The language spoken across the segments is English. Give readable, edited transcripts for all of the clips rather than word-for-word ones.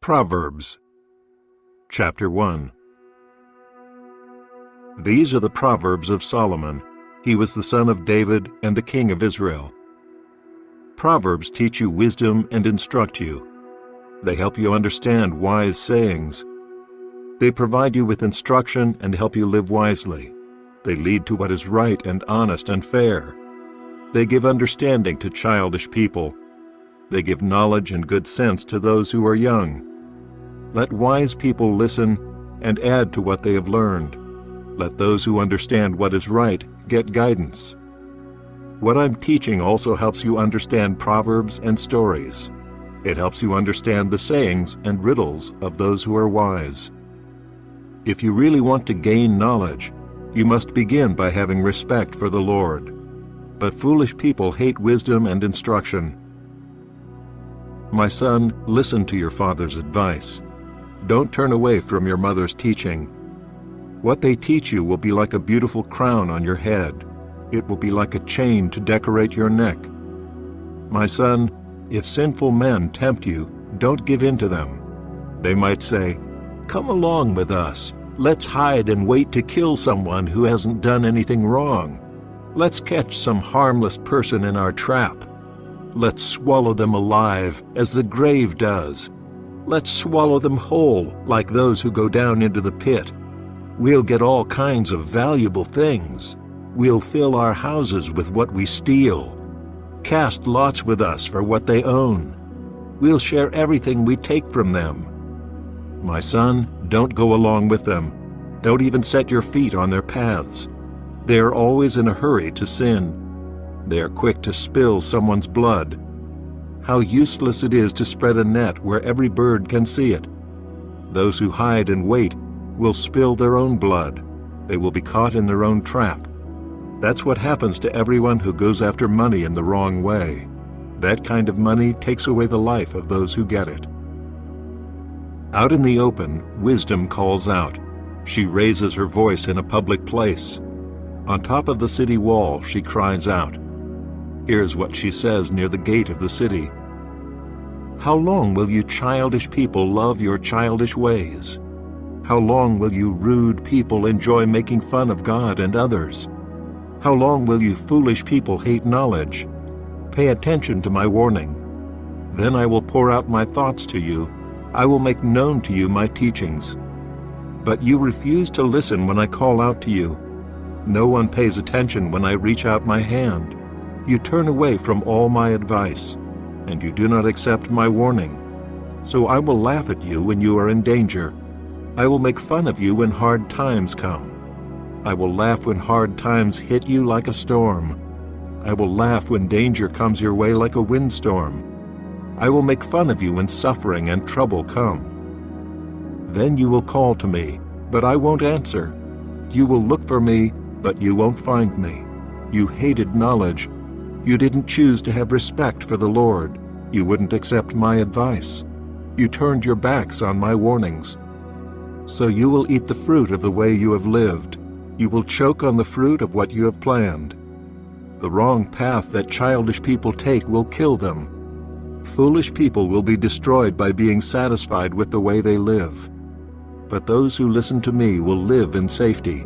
Proverbs, Chapter 1. These are the Proverbs of Solomon. He was the son of David and the king of Israel. Proverbs teach you wisdom and instruct you. They help you understand wise sayings. They provide you with instruction and help you live wisely. They lead to what is right and honest and fair. They give understanding to childish people. They give knowledge and good sense to those who are young. Let wise people listen and add to what they have learned. Let those who understand what is right get guidance. What I'm teaching also helps you understand proverbs and stories. It helps you understand the sayings and riddles of those who are wise. If you really want to gain knowledge, you must begin by having respect for the Lord. But foolish people hate wisdom and instruction. My son, listen to your father's advice. Don't turn away from your mother's teaching. What they teach you will be like a beautiful crown on your head. It will be like a chain to decorate your neck. My son, if sinful men tempt you, don't give in to them. They might say, "Come along with us. Let's hide and wait to kill someone who hasn't done anything wrong. Let's catch some harmless person in our trap. Let's swallow them alive, as the grave does. Let's swallow them whole, like those who go down into the pit. We'll get all kinds of valuable things. We'll fill our houses with what we steal. Cast lots with us for what they own. We'll share everything we take from them." My son, don't go along with them. Don't even set your feet on their paths. They are always in a hurry to sin. They are quick to spill someone's blood. How useless it is to spread a net where every bird can see it. Those who hide and wait will spill their own blood. They will be caught in their own trap. That's what happens to everyone who goes after money in the wrong way. That kind of money takes away the life of those who get it. Out in the open, wisdom calls out. She raises her voice in a public place. On top of the city wall, she cries out. Here's what she says near the gate of the city. "How long will you childish people love your childish ways? How long will you rude people enjoy making fun of God and others? How long will you foolish people hate knowledge? Pay attention to my warning. Then I will pour out my thoughts to you. I will make known to you my teachings. But you refuse to listen when I call out to you. No one pays attention when I reach out my hand. You turn away from all my advice, and you do not accept my warning. So I will laugh at you when you are in danger. I will make fun of you when hard times come. I will laugh when hard times hit you like a storm. I will laugh when danger comes your way like a windstorm. I will make fun of you when suffering and trouble come. Then you will call to me, but I won't answer. You will look for me, but you won't find me. You hated knowledge. You didn't choose to have respect for the Lord. You wouldn't accept my advice. You turned your backs on my warnings. So you will eat the fruit of the way you have lived. You will choke on the fruit of what you have planned. The wrong path that childish people take will kill them. Foolish people will be destroyed by being satisfied with the way they live. But those who listen to me will live in safety.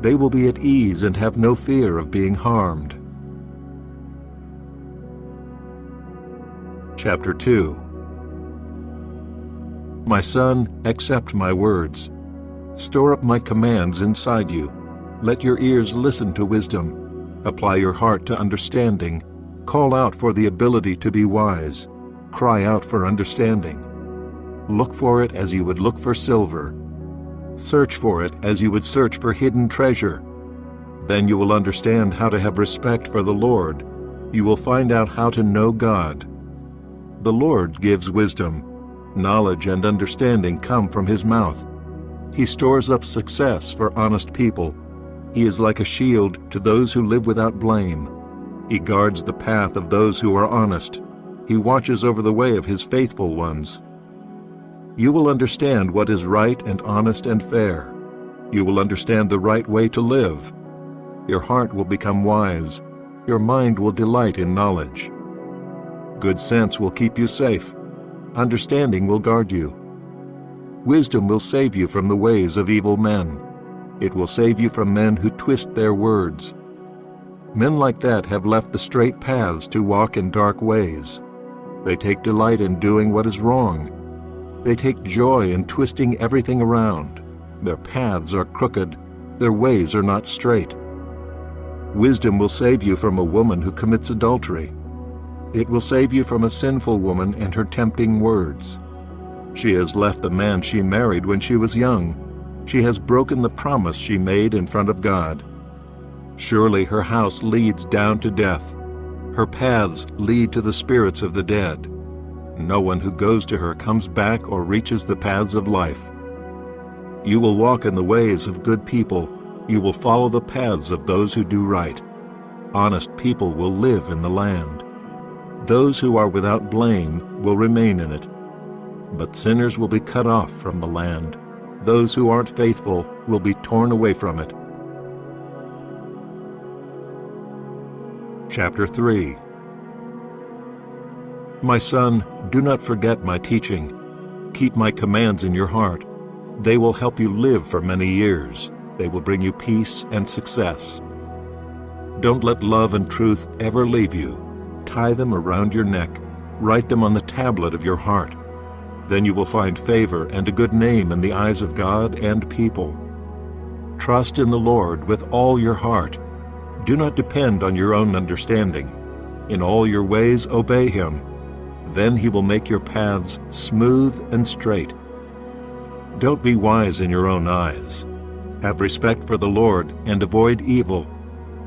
They will be at ease and have no fear of being harmed. Chapter 2. My son, accept my words. Store up my commands inside you. Let your ears listen to wisdom. Apply your heart to understanding. Call out for the ability to be wise. Cry out for understanding. Look for it as you would look for silver. Search for it as you would search for hidden treasure. Then you will understand how to have respect for the Lord. You will find out how to know God. The Lord gives wisdom. Knowledge and understanding come from his mouth. He stores up success for honest people. He is like a shield to those who live without blame. He guards the path of those who are honest. He watches over the way of his faithful ones. You will understand what is right and honest and fair. You will understand the right way to live. Your heart will become wise. Your mind will delight in knowledge. Good sense will keep you safe. Understanding will guard you. Wisdom will save you from the ways of evil men. It will save you from men who twist their words. Men like that have left the straight paths to walk in dark ways. They take delight in doing what is wrong. They take joy in twisting everything around. Their paths are crooked. Their ways are not straight. Wisdom will save you from a woman who commits adultery. It will save you from a sinful woman and her tempting words. She has left the man she married when she was young. She has broken the promise she made in front of God. Surely her house leads down to death. Her paths lead to the spirits of the dead. No one who goes to her comes back or reaches the paths of life. You will walk in the ways of good people. You will follow the paths of those who do right. Honest people will live in the land. Those who are without blame will remain in it. But sinners will be cut off from the land. Those who aren't faithful will be torn away from it. Chapter 3. My son, do not forget my teaching. Keep my commands in your heart. They will help you live for many years. They will bring you peace and success. Don't let love and truth ever leave you. Tie them around your neck. Write them on the tablet of your heart. Then you will find favor and a good name in the eyes of God and people. Trust in the Lord with all your heart. Do not depend on your own understanding. In all your ways obey Him. Then He will make your paths smooth and straight. Don't be wise in your own eyes. Have respect for the Lord and avoid evil.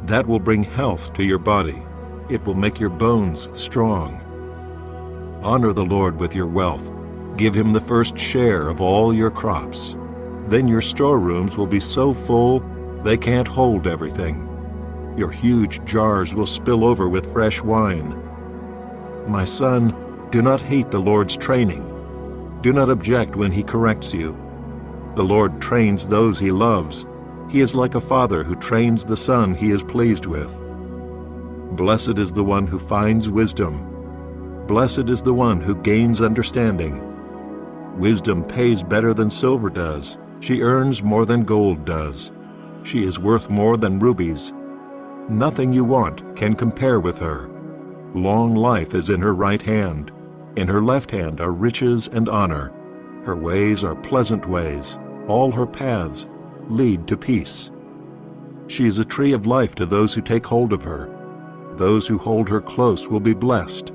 That will bring health to your body. It will make your bones strong. Honor the Lord with your wealth. Give Him the first share of all your crops. Then your storerooms will be so full they can't hold everything. Your huge jars will spill over with fresh wine. My son, do not hate the Lord's training. Do not object when He corrects you. The Lord trains those He loves. He is like a father who trains the son He is pleased with. Blessed is the one who finds wisdom. Blessed is the one who gains understanding. Wisdom pays better than silver does. She earns more than gold does. She is worth more than rubies. Nothing you want can compare with her. Long life is in her right hand. In her left hand are riches and honor. Her ways are pleasant ways. All her paths lead to peace. She is a tree of life to those who take hold of her. Those who hold her close will be blessed.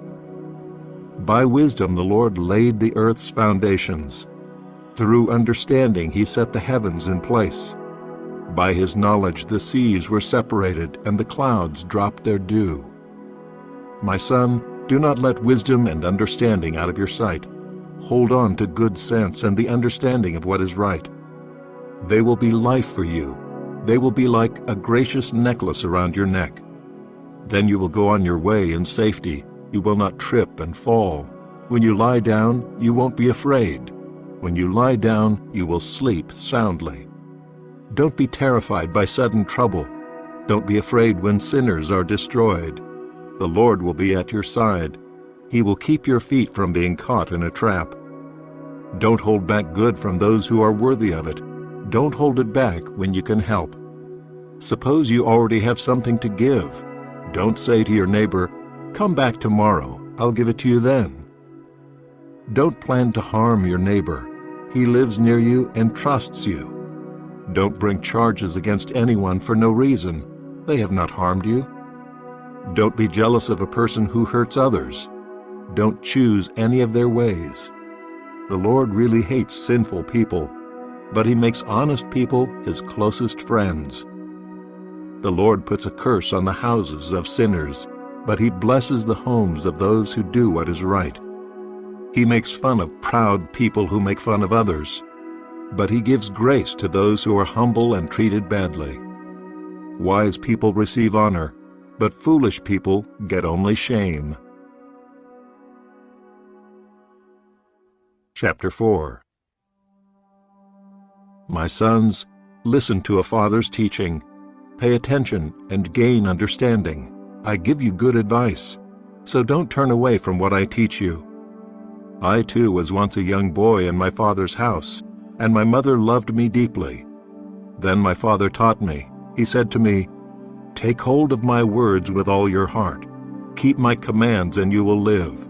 By wisdom the Lord laid the earth's foundations. Through understanding He set the heavens in place. By His knowledge the seas were separated and the clouds dropped their dew. My son, do not let wisdom and understanding out of your sight. Hold on to good sense and the understanding of what is right. They will be life for you. They will be like a gracious necklace around your neck. Then you will go on your way in safety. You will not trip and fall. When you lie down, you won't be afraid. When you lie down, you will sleep soundly. Don't be terrified by sudden trouble. Don't be afraid when sinners are destroyed. The Lord will be at your side. He will keep your feet from being caught in a trap. Don't hold back good from those who are worthy of it. Don't hold it back when you can help. Suppose you already have something to give. Don't say to your neighbor, "Come back tomorrow, I'll give it to you then." Don't plan to harm your neighbor. He lives near you and trusts you. Don't bring charges against anyone for no reason. They have not harmed you. Don't be jealous of a person who hurts others. Don't choose any of their ways. The Lord really hates sinful people, but He makes honest people His closest friends. The Lord puts a curse on the houses of sinners, but He blesses the homes of those who do what is right. He makes fun of proud people who make fun of others, but He gives grace to those who are humble and treated badly. Wise people receive honor, but foolish people get only shame. Chapter 4. My sons, listen to a father's teaching. Pay attention and gain understanding. I give you good advice, so don't turn away from what I teach you. I too was once a young boy in my father's house, and my mother loved me deeply. Then my father taught me. He said to me, "Take hold of my words with all your heart. Keep my commands and you will live.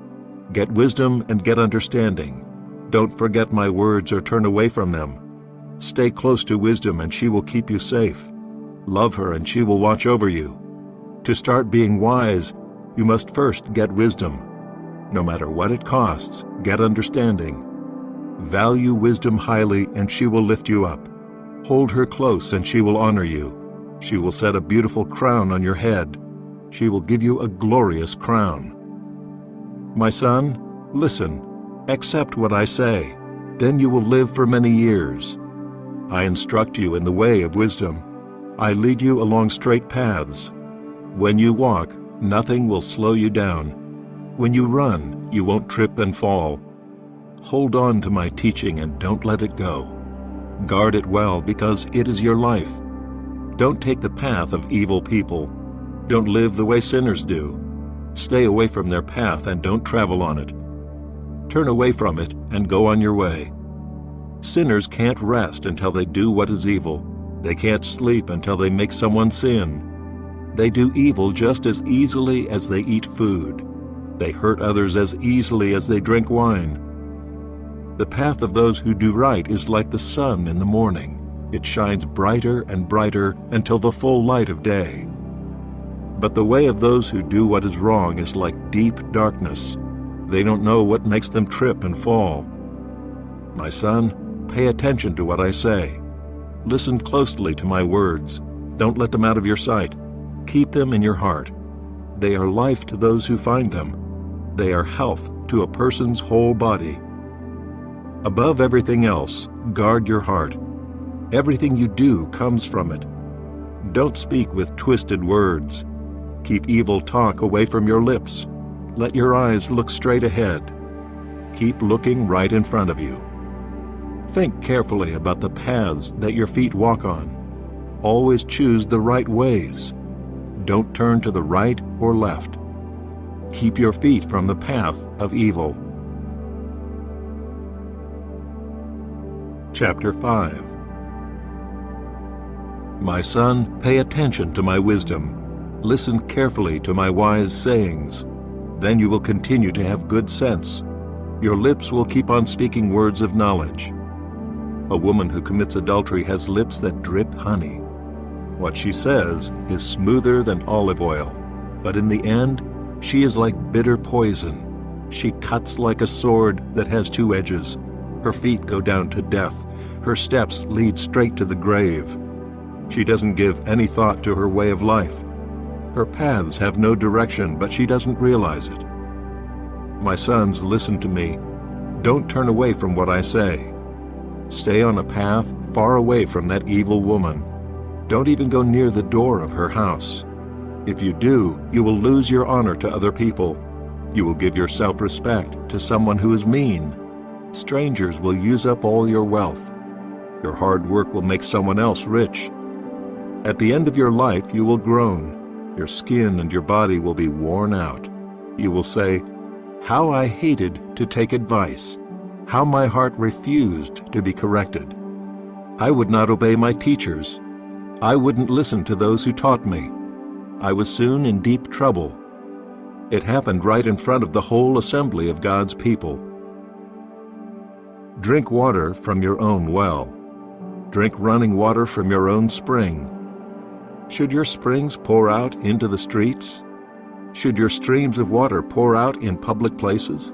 Get wisdom and get understanding. Don't forget my words or turn away from them. Stay close to wisdom and she will keep you safe. Love her and she will watch over you. To start being wise, you must first get wisdom. No matter what it costs, get understanding. Value wisdom highly and she will lift you up. Hold her close and she will honor you. She will set a beautiful crown on your head. She will give you a glorious crown. My son, listen, accept what I say. Then you will live for many years. I instruct you in the way of wisdom. I lead you along straight paths. When you walk, nothing will slow you down. When you run, you won't trip and fall. Hold on to my teaching and don't let it go. Guard it well because it is your life. Don't take the path of evil people. Don't live the way sinners do. Stay away from their path and don't travel on it. Turn away from it and go on your way. Sinners can't rest until they do what is evil. They can't sleep until they make someone sin. They do evil just as easily as they eat food. They hurt others as easily as they drink wine. The path of those who do right is like the sun in the morning. It shines brighter and brighter until the full light of day. But the way of those who do what is wrong is like deep darkness. They don't know what makes them trip and fall. My son, pay attention to what I say. Listen closely to my words. Don't let them out of your sight. Keep them in your heart. They are life to those who find them. They are health to a person's whole body. Above everything else, guard your heart. Everything you do comes from it. Don't speak with twisted words. Keep evil talk away from your lips. Let your eyes look straight ahead. Keep looking right in front of you. Think carefully about the paths that your feet walk on. Always choose the right ways. Don't turn to the right or left. Keep your feet from the path of evil. Chapter 5. My son, pay attention to my wisdom. Listen carefully to my wise sayings. Then you will continue to have good sense. Your lips will keep on speaking words of knowledge. A woman who commits adultery has lips that drip honey. What she says is smoother than olive oil, but in the end, she is like bitter poison. She cuts like a sword that has two edges. Her feet go down to death. Her steps lead straight to the grave. She doesn't give any thought to her way of life. Her paths have no direction, but she doesn't realize it. My sons, listen to me. Don't turn away from what I say. Stay on a path far away from that evil woman. Don't even go near the door of her house. If you do, you will lose your honor to other people. You will give your self-respect to someone who is mean. Strangers will use up all your wealth. Your hard work will make someone else rich. At the end of your life, you will groan. Your skin and your body will be worn out. You will say, "How I hated to take advice. How my heart refused to be corrected. I would not obey my teachers. I wouldn't listen to those who taught me. I was soon in deep trouble." It happened right in front of the whole assembly of God's people. Drink water from your own well. Drink running water from your own spring. Should your springs pour out into the streets? Should your streams of water pour out in public places?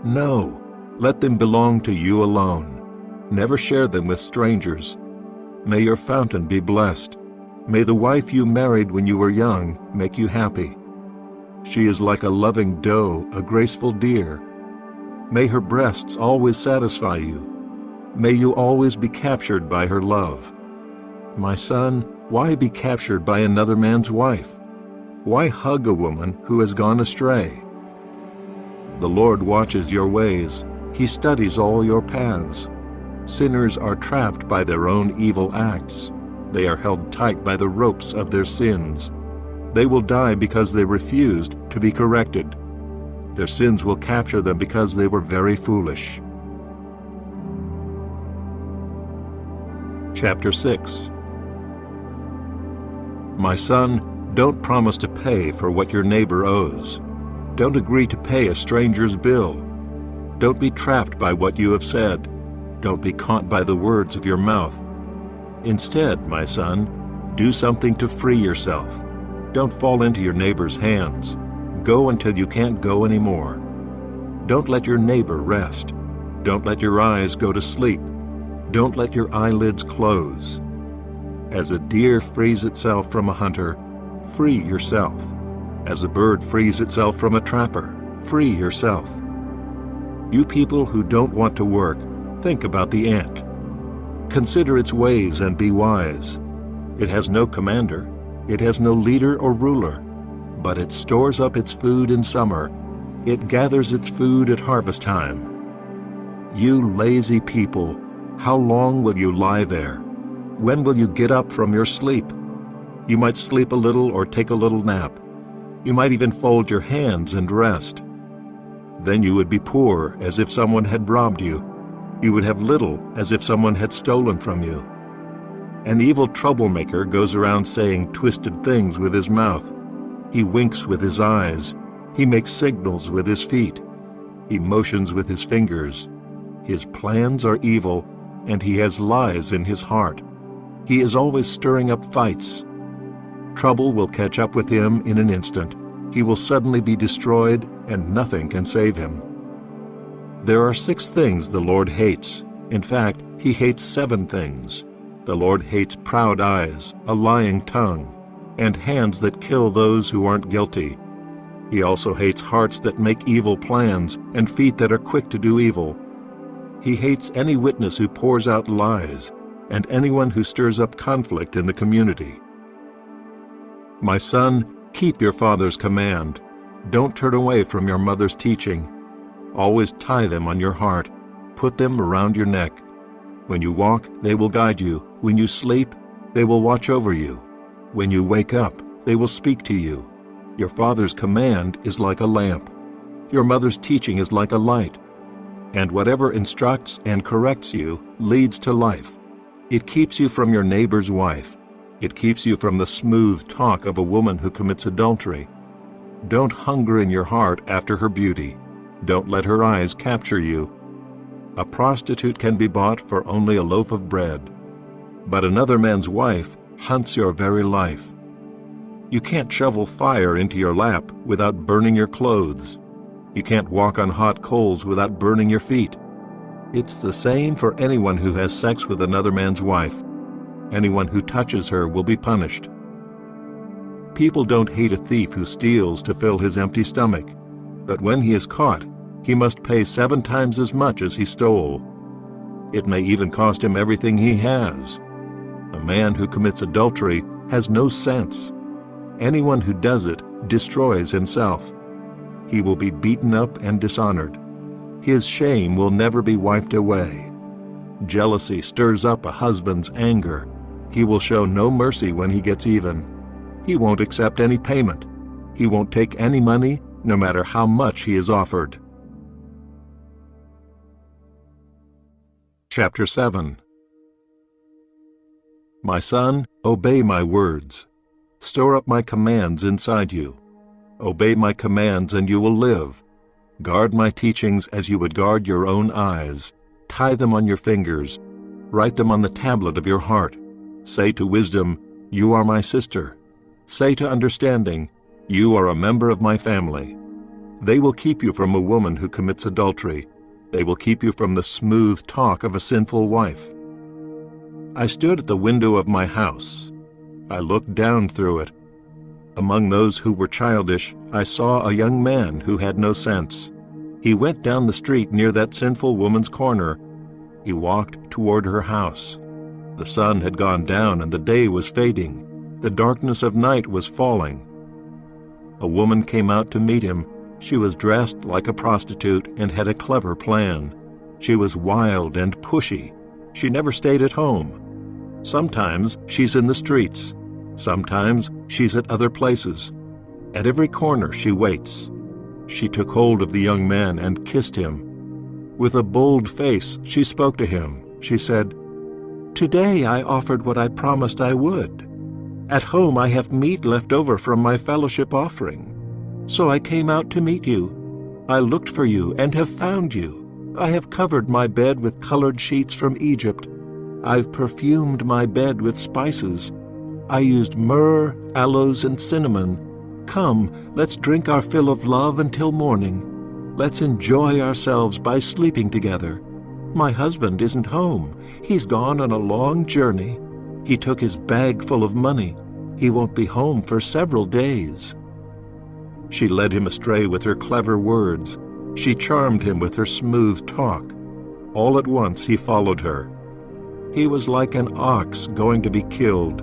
No, let them belong to you alone. Never share them with strangers. May your fountain be blessed. May the wife you married when you were young make you happy. She is like a loving doe, a graceful deer. May her breasts always satisfy you. May you always be captured by her love. My son, why be captured by another man's wife? Why hug a woman who has gone astray? The Lord watches your ways. He studies all your paths. Sinners are trapped by their own evil acts. They are held tight by the ropes of their sins. They will die because they refused to be corrected. Their sins will capture them because they were very foolish. Chapter 6. My son, don't promise to pay for what your neighbor owes. Don't agree to pay a stranger's bill. Don't be trapped by what you have said. Don't be caught by the words of your mouth. Instead, my son, do something to free yourself. Don't fall into your neighbor's hands. Go until you can't go anymore. Don't let your neighbor rest. Don't let your eyes go to sleep. Don't let your eyelids close. As a deer frees itself from a hunter, free yourself. As a bird frees itself from a trapper, free yourself. You people who don't want to work, think about the ant. Consider its ways and be wise. It has no commander, it has no leader or ruler, but it stores up its food in summer. It gathers its food at harvest time. You lazy people, how long will you lie there? When will you get up from your sleep? You might sleep a little or take a little nap. You might even fold your hands and rest. Then you would be poor as if someone had robbed you. You would have little as if someone had stolen from you. An evil troublemaker goes around saying twisted things with his mouth. He winks with his eyes. He makes signals with his feet. He motions with his fingers. His plans are evil, and he has lies in his heart. He is always stirring up fights. Trouble will catch up with him in an instant. He will suddenly be destroyed, and nothing can save him. There are 6 things the Lord hates. In fact, he hates 7 things. The Lord hates proud eyes, a lying tongue, and hands that kill those who aren't guilty. He also hates hearts that make evil plans and feet that are quick to do evil. He hates any witness who pours out lies and anyone who stirs up conflict in the community. My son, keep your father's command. Don't turn away from your mother's teaching. Always tie them on your heart. Put them around your neck. When you walk, they will guide you. When you sleep, they will watch over you. When you wake up, they will speak to you. Your father's command is like a lamp. Your mother's teaching is like a light. And whatever instructs and corrects you leads to life. It keeps you from your neighbor's wife. It keeps you from the smooth talk of a woman who commits adultery. Don't hunger in your heart after her beauty. Don't let her eyes capture you. A prostitute can be bought for only a loaf of bread, but another man's wife hunts your very life. You can't shovel fire into your lap without burning your clothes. You can't walk on hot coals without burning your feet. It's the same for anyone who has sex with another man's wife. Anyone who touches her will be punished. People don't hate a thief who steals to fill his empty stomach, but when he is caught, he must pay 7 times as much as he stole. It may even cost him everything he has. A man who commits adultery has no sense. Anyone who does it destroys himself. He will be beaten up and dishonored. His shame will never be wiped away. Jealousy stirs up a husband's anger. He will show no mercy when he gets even. He won't accept any payment. He won't take any money, no matter how much he is offered. Chapter 7. My son, obey my words. Store up my commands inside you. Obey my commands and you will live. Guard my teachings as you would guard your own eyes. Tie them on your fingers. Write them on the tablet of your heart. Say to wisdom, you are my sister. Say to understanding, you are a member of my family. They will keep you from a woman who commits adultery. They will keep you from the smooth talk of a sinful wife. I stood at the window of my house. I looked down through it. Among those who were childish, I saw a young man who had no sense. He went down the street near that sinful woman's corner. He walked toward her house. The sun had gone down and the day was fading. The darkness of night was falling. A woman came out to meet him. She was dressed like a prostitute and had a clever plan. She was wild and pushy. She never stayed at home. Sometimes she's in the streets. Sometimes she's at other places. At every corner she waits. She took hold of the young man and kissed him. With a bold face she spoke to him. She said, Today I offered what I promised I would. At home I have meat left over from my fellowship offering. So I came out to meet you. I looked for you and have found you. I have covered my bed with colored sheets from Egypt. I've perfumed my bed with spices. I used myrrh, aloes, and cinnamon. Come, let's drink our fill of love until morning. Let's enjoy ourselves by sleeping together. My husband isn't home. He's gone on a long journey. He took his bag full of money. He won't be home for several days. She led him astray with her clever words. She charmed him with her smooth talk. All at once he followed her. He was like an ox going to be killed.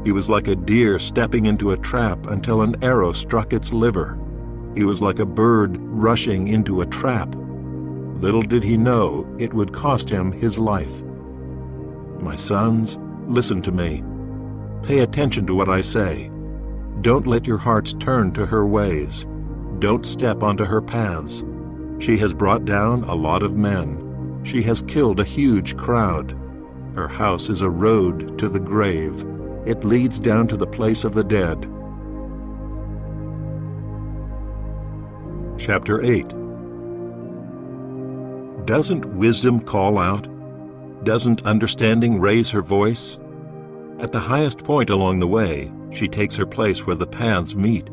He was like a deer stepping into a trap until an arrow struck its liver. He was like a bird rushing into a trap. Little did he know it would cost him his life. My sons, listen to me. Pay attention to what I say. Don't let your hearts turn to her ways. Don't step onto her paths. She has brought down a lot of men. She has killed a huge crowd. Her house is a road to the grave. It leads down to the place of the dead. Chapter 8. Doesn't wisdom call out? Doesn't understanding raise her voice? At the highest point along the way, she takes her place where the paths meet.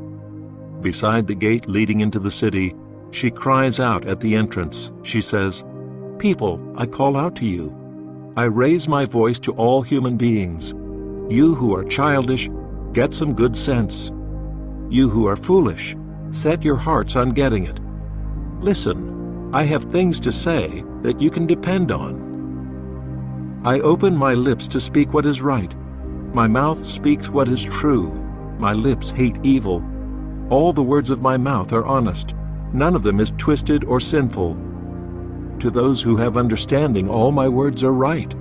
Beside the gate leading into the city, she cries out at the entrance. She says, "People, I call out to you. I raise my voice to all human beings. You who are childish, get some good sense. You who are foolish, set your hearts on getting it. Listen, I have things to say that you can depend on. I open my lips to speak what is right. My mouth speaks what is true. My lips hate evil. All the words of my mouth are honest. None of them is twisted or sinful. To those who have understanding, all my words are right.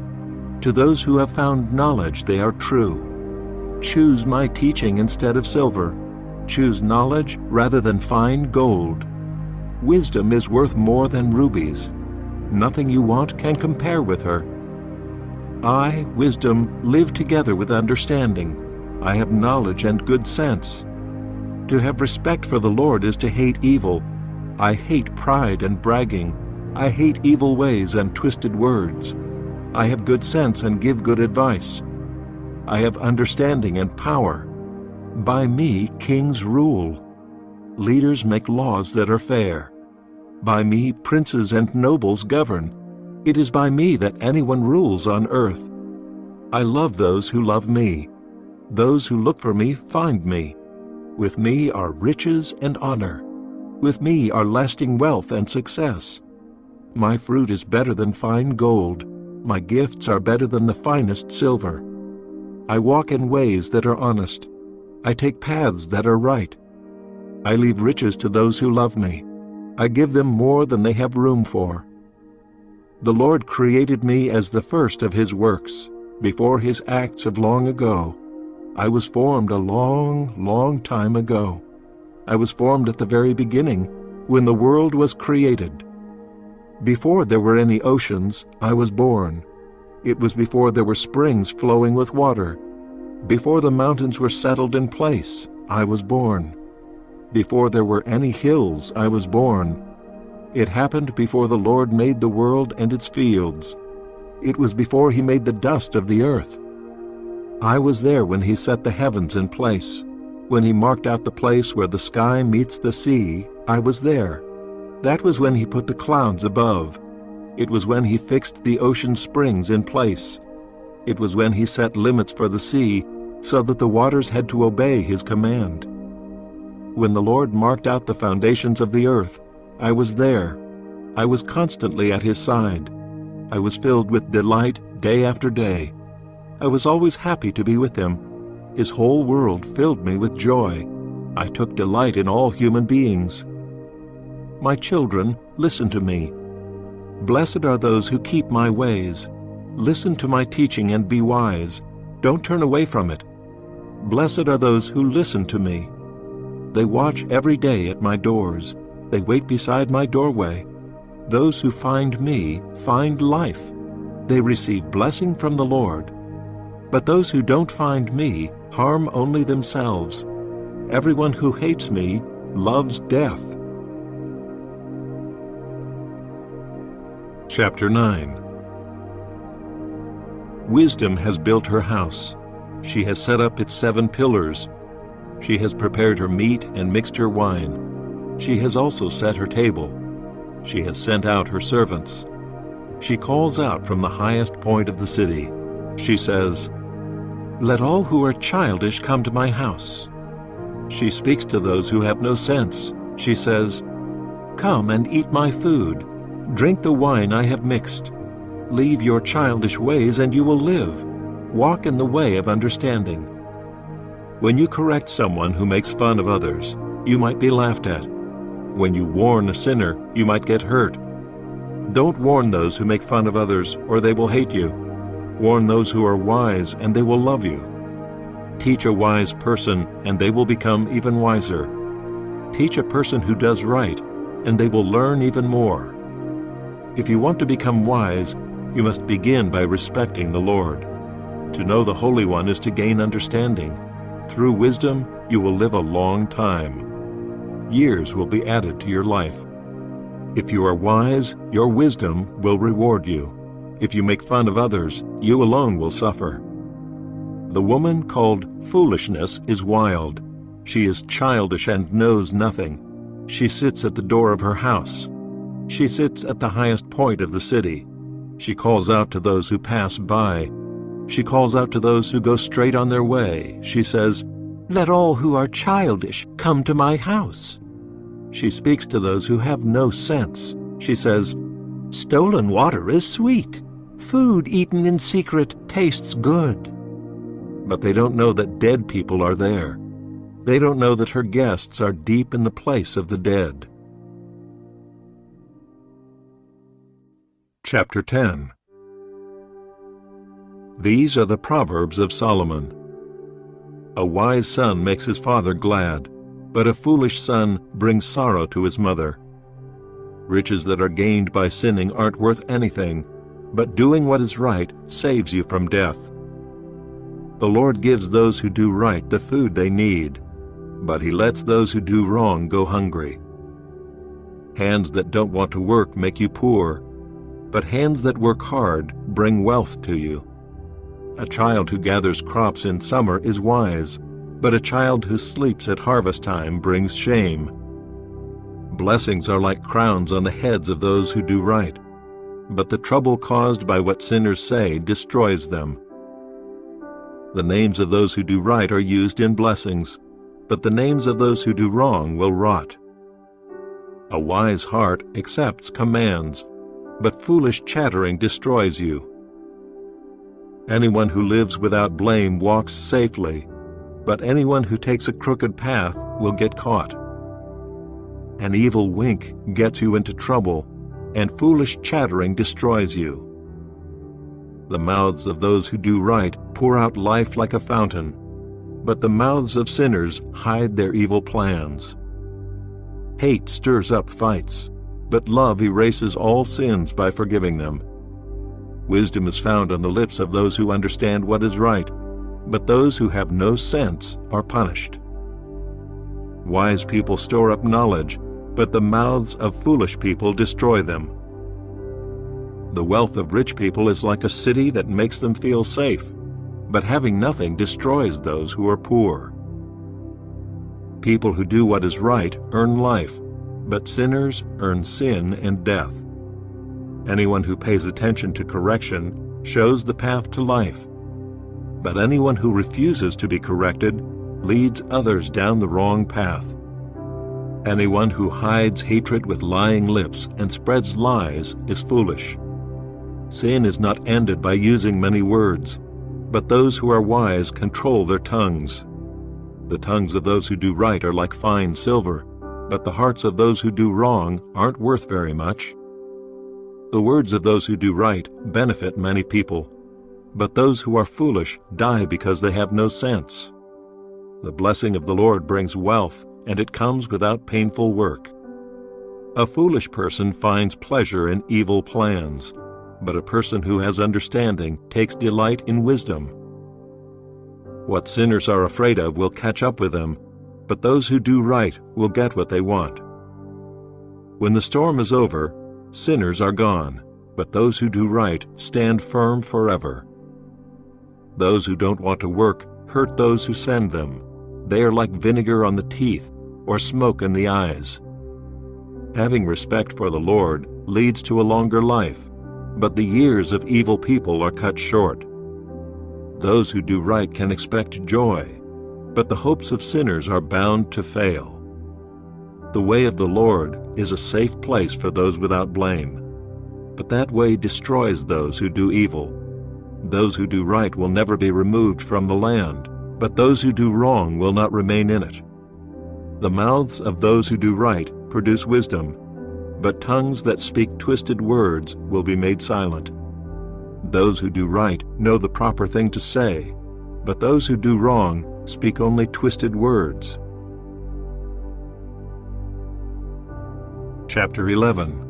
To those who have found knowledge, they are true. Choose my teaching instead of silver. Choose knowledge rather than fine gold. Wisdom is worth more than rubies. Nothing you want can compare with her. I, wisdom, live together with understanding. I have knowledge and good sense. To have respect for the Lord is to hate evil. I hate pride and bragging. I hate evil ways and twisted words. I have good sense and give good advice. I have understanding and power. By me kings rule. Leaders make laws that are fair. By me princes and nobles govern. It is by me that anyone rules on earth. I love those who love me. Those who look for me find me. With me are riches and honor. With me are lasting wealth and success. My fruit is better than fine gold. My gifts are better than the finest silver. I walk in ways that are honest. I take paths that are right. I leave riches to those who love me. I give them more than they have room for. The Lord created me as the first of His works, before His acts of long ago. I was formed a long, long time ago. I was formed at the very beginning, when the world was created. Before there were any oceans, I was born. It was before there were springs flowing with water. Before the mountains were settled in place, I was born. Before there were any hills, I was born. It happened before the Lord made the world and its fields. It was before He made the dust of the earth. I was there when He set the heavens in place. When He marked out the place where the sky meets the sea, I was there. That was when He put the clouds above. It was when He fixed the ocean springs in place. It was when He set limits for the sea, so that the waters had to obey His command. When the Lord marked out the foundations of the earth, I was there. I was constantly at His side. I was filled with delight day after day. I was always happy to be with Him. His whole world filled me with joy. I took delight in all human beings. My children, listen to me. Blessed are those who keep my ways. Listen to my teaching and be wise. Don't turn away from it. Blessed are those who listen to me. They watch every day at my doors. They wait beside my doorway. Those who find me find life. They receive blessing from the Lord. But those who don't find me harm only themselves. Everyone who hates me loves death. Chapter 9. Wisdom has built her house. She has set up its 7 pillars. She has prepared her meat and mixed her wine. She has also set her table. She has sent out her servants. She calls out from the highest point of the city. She says, "Let all who are childish come to my house." She speaks to those who have no sense. She says, "Come and eat my food. Drink the wine I have mixed. Leave your childish ways and you will live. Walk in the way of understanding." When you correct someone who makes fun of others, you might be laughed at. When you warn a sinner, you might get hurt. Don't warn those who make fun of others, or they will hate you. Warn those who are wise, and they will love you. Teach a wise person, and they will become even wiser. Teach a person who does right, and they will learn even more. If you want to become wise, you must begin by respecting the Lord. To know the Holy One is to gain understanding. Through wisdom, you will live a long time. Years will be added to your life. If you are wise, your wisdom will reward you. If you make fun of others, you alone will suffer. The woman called Foolishness is wild. She is childish and knows nothing. She sits at the door of her house. She sits at the highest point of the city. She calls out to those who pass by. She calls out to those who go straight on their way. She says, "Let all who are childish come to my house." She speaks to those who have no sense. She says, "Stolen water is sweet. Food eaten in secret tastes good." But they don't know that dead people are there. They don't know that her guests are deep in the place of the dead. Chapter 10. These are the Proverbs of Solomon. A wise son makes his father glad, but a foolish son brings sorrow to his mother. Riches that are gained by sinning aren't worth anything, but doing what is right saves you from death. The Lord gives those who do right the food they need, but He lets those who do wrong go hungry. Hands that don't want to work make you poor, but hands that work hard bring wealth to you. A child who gathers crops in summer is wise, but a child who sleeps at harvest time brings shame. Blessings are like crowns on the heads of those who do right, but the trouble caused by what sinners say destroys them. The names of those who do right are used in blessings, but the names of those who do wrong will rot. A wise heart accepts commands, but foolish chattering destroys you. Anyone who lives without blame walks safely, but anyone who takes a crooked path will get caught. An evil wink gets you into trouble, and foolish chattering destroys you. The mouths of those who do right pour out life like a fountain, but the mouths of sinners hide their evil plans. Hate stirs up fights, but love erases all sins by forgiving them. Wisdom is found on the lips of those who understand what is right, but those who have no sense are punished. Wise people store up knowledge, but the mouths of foolish people destroy them. The wealth of rich people is like a city that makes them feel safe, but having nothing destroys those who are poor. People who do what is right earn life, but sinners earn sin and death. Anyone who pays attention to correction shows the path to life, but anyone who refuses to be corrected leads others down the wrong path. Anyone who hides hatred with lying lips and spreads lies is foolish. Sin is not ended by using many words, but those who are wise control their tongues. The tongues of those who do right are like fine silver, but the hearts of those who do wrong aren't worth very much. The words of those who do right benefit many people, but those who are foolish die because they have no sense. The blessing of the Lord brings wealth, and it comes without painful work. A foolish person finds pleasure in evil plans, but a person who has understanding takes delight in wisdom. What sinners are afraid of will catch up with them, but those who do right will get what they want. When the storm is over, sinners are gone, but those who do right stand firm forever. Those who don't want to work hurt those who send them. They are like vinegar on the teeth or smoke in the eyes. Having respect for the Lord leads to a longer life, but the years of evil people are cut short. Those who do right can expect joy, but the hopes of sinners are bound to fail. The way of the Lord is a safe place for those without blame, but that way destroys those who do evil. Those who do right will never be removed from the land, but those who do wrong will not remain in it. The mouths of those who do right produce wisdom, but tongues that speak twisted words will be made silent. Those who do right know the proper thing to say, but those who do wrong speak only twisted words. Chapter 11.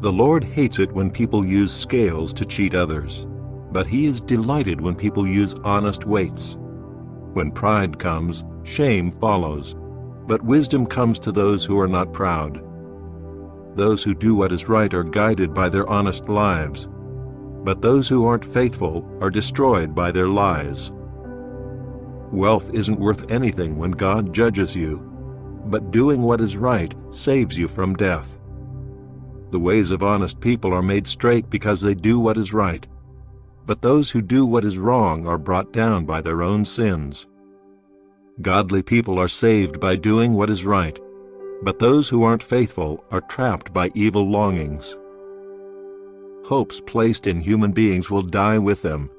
The Lord hates it when people use scales to cheat others, but He is delighted when people use honest weights. When pride comes, shame follows, but wisdom comes to those who are not proud. Those who do what is right are guided by their honest lives, but those who aren't faithful are destroyed by their lies. Wealth isn't worth anything when God judges you, but doing what is right saves you from death. The ways of honest people are made straight because they do what is right, but those who do what is wrong are brought down by their own sins. Godly people are saved by doing what is right, but those who aren't faithful are trapped by evil longings. Hopes placed in human beings will die with them.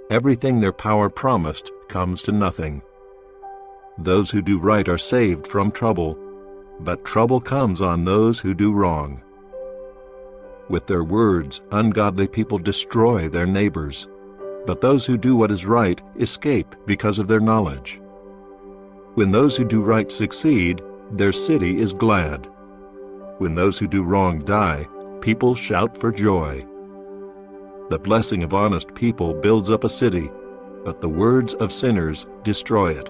Everything their power promised comes to nothing. Those who do right are saved from trouble, but trouble comes on those who do wrong. With their words, ungodly people destroy their neighbors, but those who do what is right escape because of their knowledge. When those who do right succeed, their city is glad. When those who do wrong die, people shout for joy. The blessing of honest people builds up a city, but the words of sinners destroy it.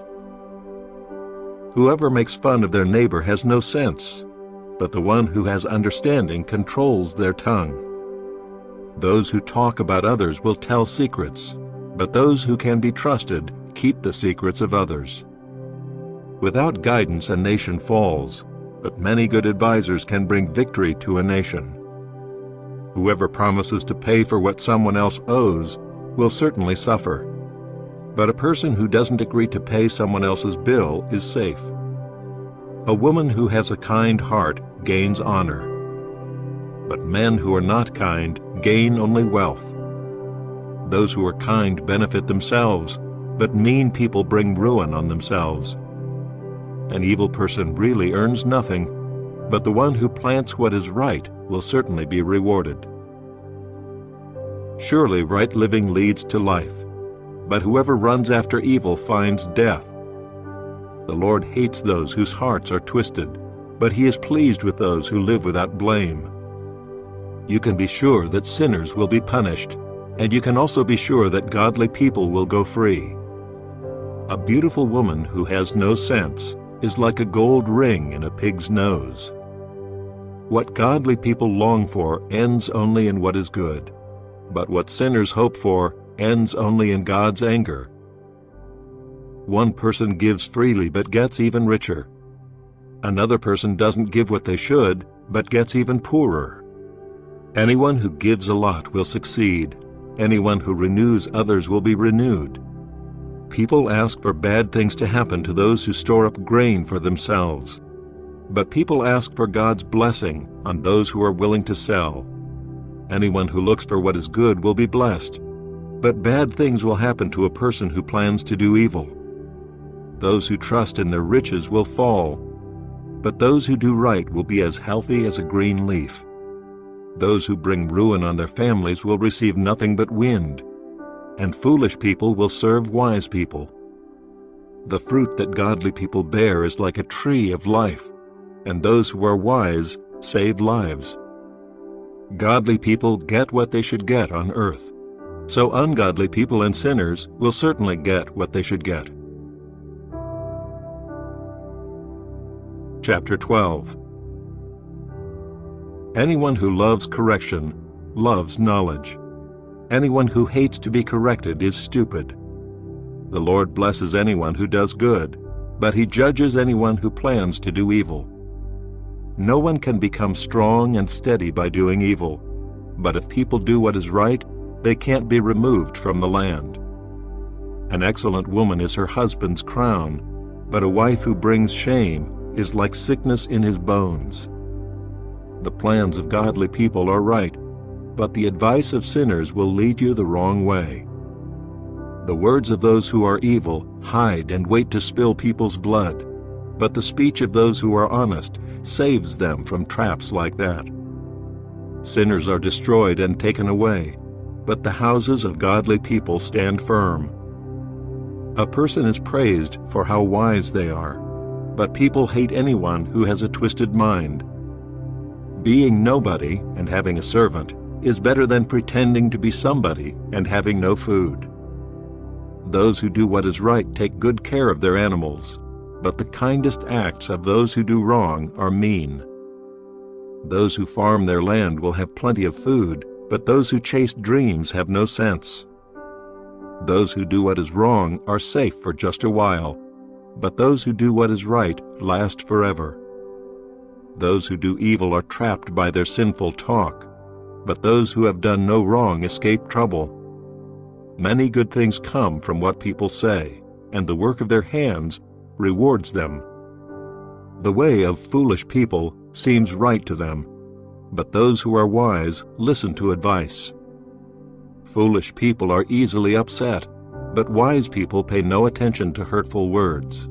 Whoever makes fun of their neighbor has no sense, but the one who has understanding controls their tongue. Those who talk about others will tell secrets, but those who can be trusted keep the secrets of others. Without guidance, a nation falls, but many good advisors can bring victory to a nation. Whoever promises to pay for what someone else owes will certainly suffer, but a person who doesn't agree to pay someone else's bill is safe. A woman who has a kind heart gains honor, but men who are not kind gain only wealth. Those who are kind benefit themselves, but mean people bring ruin on themselves. An evil person really earns nothing, but the one who plants what is right will certainly be rewarded. Surely right living leads to life, but whoever runs after evil finds death. The Lord hates those whose hearts are twisted, but He is pleased with those who live without blame. You can be sure that sinners will be punished, and you can also be sure that godly people will go free. A beautiful woman who has no sense is like a gold ring in a pig's nose. What godly people long for ends only in what is good, but what sinners hope for ends only in God's anger. One person gives freely but gets even richer. Another person doesn't give what they should, but gets even poorer. Anyone who gives a lot will succeed. Anyone who renews others will be renewed. People ask for bad things to happen to those who store up grain for themselves. But people ask for God's blessing on those who are willing to sell. Anyone who looks for what is good will be blessed, but bad things will happen to a person who plans to do evil. Those who trust in their riches will fall, but those who do right will be as healthy as a green leaf. Those who bring ruin on their families will receive nothing but wind, and foolish people will serve wise people. The fruit that godly people bear is like a tree of life, and those who are wise save lives. Godly people get what they should get on earth, so ungodly people and sinners will certainly get what they should get. Chapter 12. Anyone who loves correction loves knowledge. Anyone who hates to be corrected is stupid. The Lord blesses anyone who does good, but he judges anyone who plans to do evil. No one can become strong and steady by doing evil, but if people do what is right, they can't be removed from the land. An excellent woman is her husband's crown, but a wife who brings shame is like sickness in his bones. The plans of godly people are right, but the advice of sinners will lead you the wrong way. The words of those who are evil hide and wait to spill people's blood, but the speech of those who are honest saves them from traps like that. Sinners are destroyed and taken away, but the houses of godly people stand firm. A person is praised for how wise they are, but people hate anyone who has a twisted mind. Being nobody and having a servant is better than pretending to be somebody and having no food. Those who do what is right take good care of their animals, but the kindest acts of those who do wrong are mean. Those who farm their land will have plenty of food, but those who chase dreams have no sense. Those who do what is wrong are safe for just a while, but those who do what is right last forever. Those who do evil are trapped by their sinful talk, but those who have done no wrong escape trouble. Many good things come from what people say, and the work of their hands rewards them. The way of foolish people seems right to them, but those who are wise listen to advice. Foolish people are easily upset, but wise people pay no attention to hurtful words.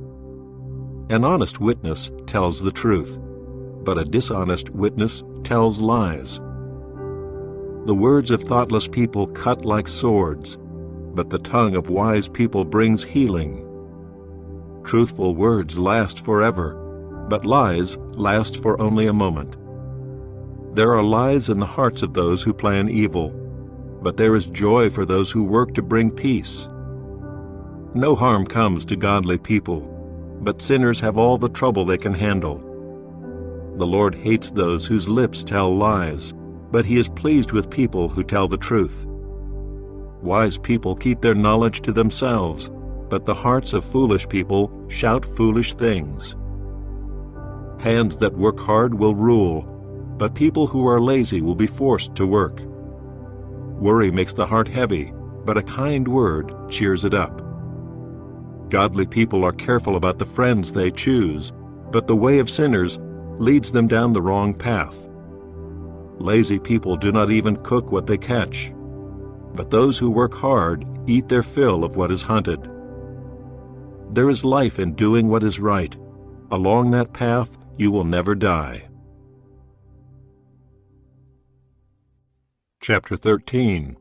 An honest witness tells the truth, but a dishonest witness tells lies. The words of thoughtless people cut like swords, but the tongue of wise people brings healing. Truthful words last forever, but lies last for only a moment. There are lies in the hearts of those who plan evil, but there is joy for those who work to bring peace. No harm comes to godly people, but sinners have all the trouble they can handle. The Lord hates those whose lips tell lies, but he is pleased with people who tell the truth. Wise people keep their knowledge to themselves, but the hearts of foolish people shout foolish things. Hands that work hard will rule, but people who are lazy will be forced to work. Worry makes the heart heavy, but a kind word cheers it up. Godly people are careful about the friends they choose, but the way of sinners leads them down the wrong path. Lazy people do not even cook what they catch, but those who work hard eat their fill of what is hunted. There is life in doing what is right. Along that path you will never die. Chapter 13.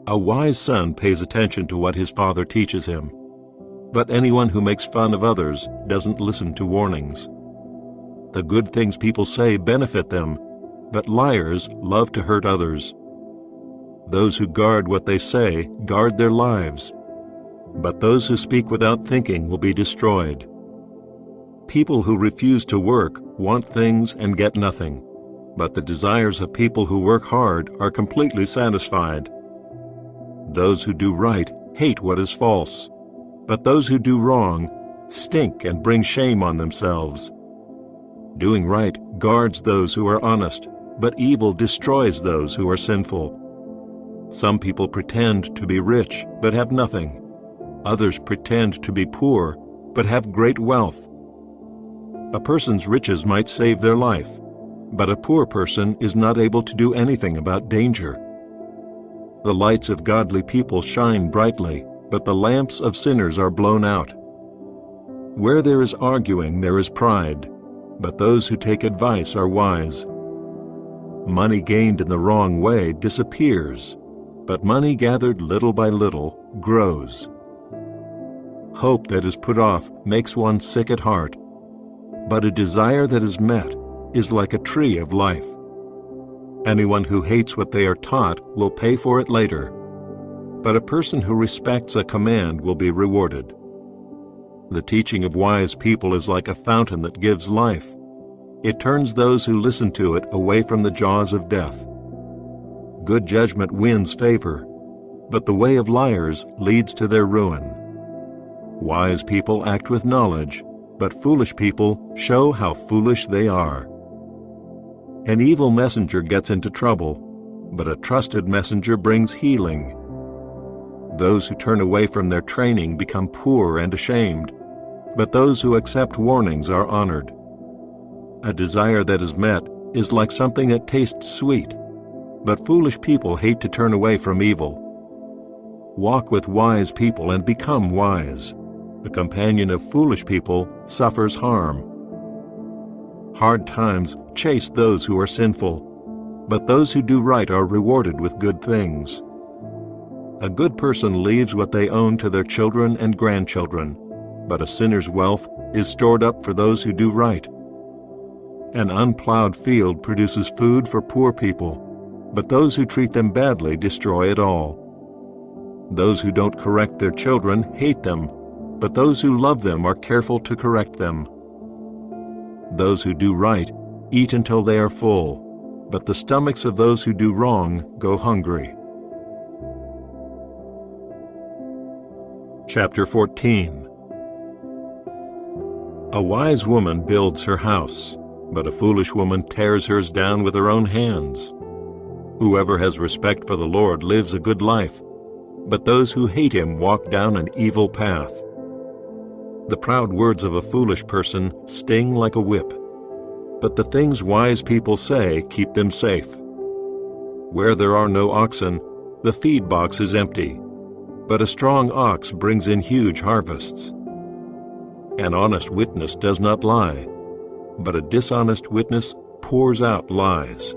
A wise son pays attention to what his father teaches him, but anyone who makes fun of others doesn't listen to warnings. The good things people say benefit them, but liars love to hurt others. Those who guard what they say guard their lives, but those who speak without thinking will be destroyed. People who refuse to work want things and get nothing, but the desires of people who work hard are completely satisfied. Those who do right hate what is false, but those who do wrong stink and bring shame on themselves. Doing right guards those who are honest, but evil destroys those who are sinful. Some people pretend to be rich but have nothing. Others pretend to be poor but have great wealth. A person's riches might save their life, but a poor person is not able to do anything about danger. The lights of godly people shine brightly, but the lamps of sinners are blown out. Where there is arguing, there is pride, but those who take advice are wise. Money gained in the wrong way disappears, but money gathered little by little grows. Hope that is put off makes one sick at heart, but a desire that is met is like a tree of life. Anyone who hates what they are taught will pay for it later, but a person who respects a command will be rewarded. The teaching of wise people is like a fountain that gives life. It turns those who listen to it away from the jaws of death. Good judgment wins favor, but the way of liars leads to their ruin. Wise people act with knowledge, but foolish people show how foolish they are. An evil messenger gets into trouble, but a trusted messenger brings healing. Those who turn away from their training become poor and ashamed, but those who accept warnings are honored. A desire that is met is like something that tastes sweet, but foolish people hate to turn away from evil. Walk with wise people and become wise. The companion of foolish people suffers harm. Hard times chase those who are sinful, but those who do right are rewarded with good things. A good person leaves what they own to their children and grandchildren, but a sinner's wealth is stored up for those who do right. An unplowed field produces food for poor people, but those who treat them badly destroy it all. Those who don't correct their children hate them, but those who love them are careful to correct them. Those who do right eat until they are full, but the stomachs of those who do wrong go hungry. Chapter 14. A wise woman builds her house, but a foolish woman tears hers down with her own hands. Whoever has respect for the Lord lives a good life, but those who hate him walk down an evil path. The proud words of a foolish person sting like a whip, but the things wise people say keep them safe. Where there are no oxen, the feed box is empty, but a strong ox brings in huge harvests. An honest witness does not lie, but a dishonest witness pours out lies.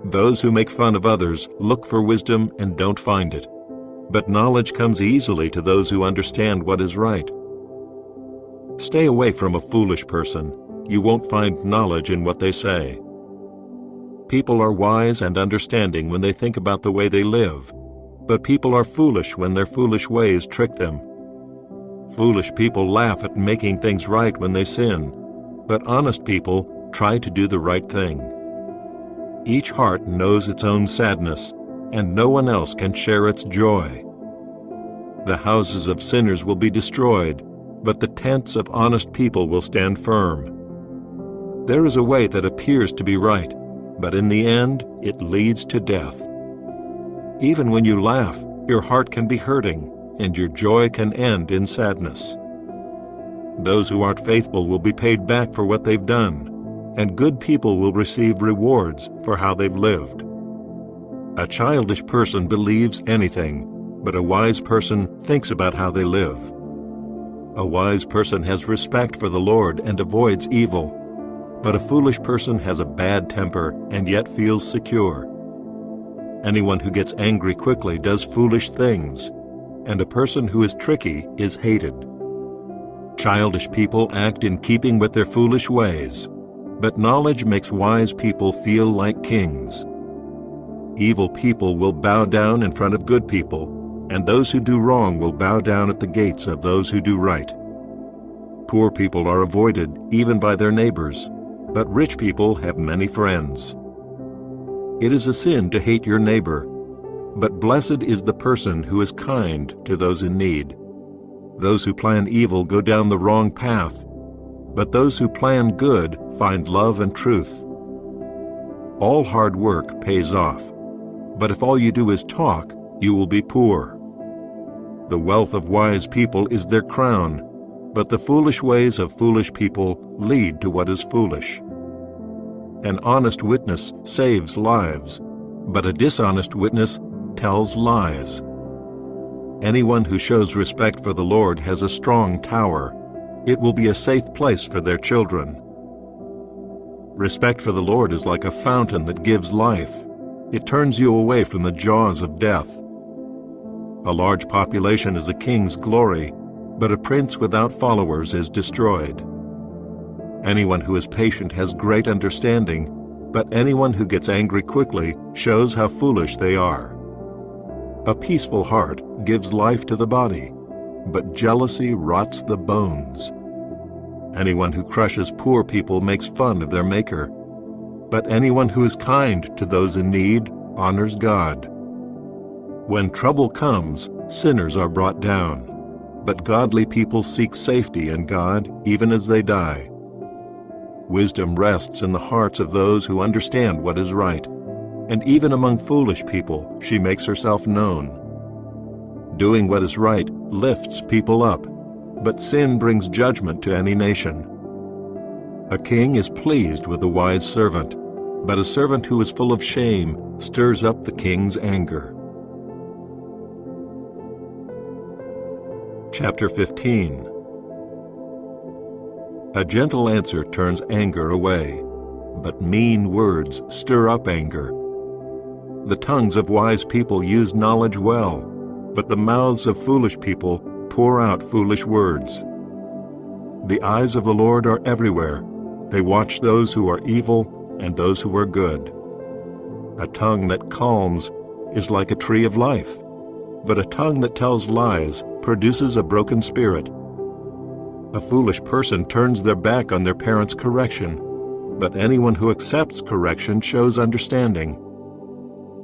Those who make fun of others look for wisdom and don't find it, but knowledge comes easily to those who understand what is right. Stay away from a foolish person. You won't find knowledge in what they say. People are wise and understanding when they think about the way they live, but people are foolish when their foolish ways trick them. Foolish people laugh at making things right when they sin, but honest people try to do the right thing. Each heart knows its own sadness, and no one else can share its joy. The houses of sinners will be destroyed, but the tents of honest people will stand firm. There is a way that appears to be right, but in the end it leads to death. Even when you laugh, your heart can be hurting, and your joy can end in sadness. Those who aren't faithful will be paid back for what they've done, and good people will receive rewards for how they've lived. A childish person believes anything, but a wise person thinks about how they live. A wise person has respect for the Lord and avoids evil, but a foolish person has a bad temper and yet feels secure. Anyone who gets angry quickly does foolish things, and a person who is tricky is hated. Childish people act in keeping with their foolish ways, but knowledge makes wise people feel like kings. Evil people will bow down in front of good people, and those who do wrong will bow down at the gates of those who do right. Poor people are avoided even by their neighbors, but rich people have many friends. It is a sin to hate your neighbor, but blessed is the person who is kind to those in need. Those who plan evil go down the wrong path, but those who plan good find love and truth. All hard work pays off, but if all you do is talk, you will be poor. The wealth of wise people is their crown, but the foolish ways of foolish people lead to what is foolish. An honest witness saves lives, but a dishonest witness tells lies. Anyone who shows respect for the Lord has a strong tower. It will be a safe place for their children. Respect for the Lord is like a fountain that gives life. It turns you away from the jaws of death. A large population is a king's glory, but a prince without followers is destroyed. Anyone who is patient has great understanding, but anyone who gets angry quickly shows how foolish they are. A peaceful heart gives life to the body, but jealousy rots the bones. Anyone who crushes poor people makes fun of their Maker, but anyone who is kind to those in need honors God. When trouble comes, sinners are brought down, but godly people seek safety in God even as they die. Wisdom rests in the hearts of those who understand what is right, and even among foolish people she makes herself known. Doing what is right lifts people up, but sin brings judgment to any nation. A king is pleased with a wise servant, but a servant who is full of shame stirs up the king's anger. Chapter 15. A gentle answer turns anger away, but mean words stir up anger. The tongues of wise people use knowledge well, but the mouths of foolish people pour out foolish words. The eyes of the Lord are everywhere. They watch those who are evil and those who are good. A tongue that calms is like a tree of life, but a tongue that tells lies produces a broken spirit. A foolish person turns their back on their parents' correction, but anyone who accepts correction shows understanding.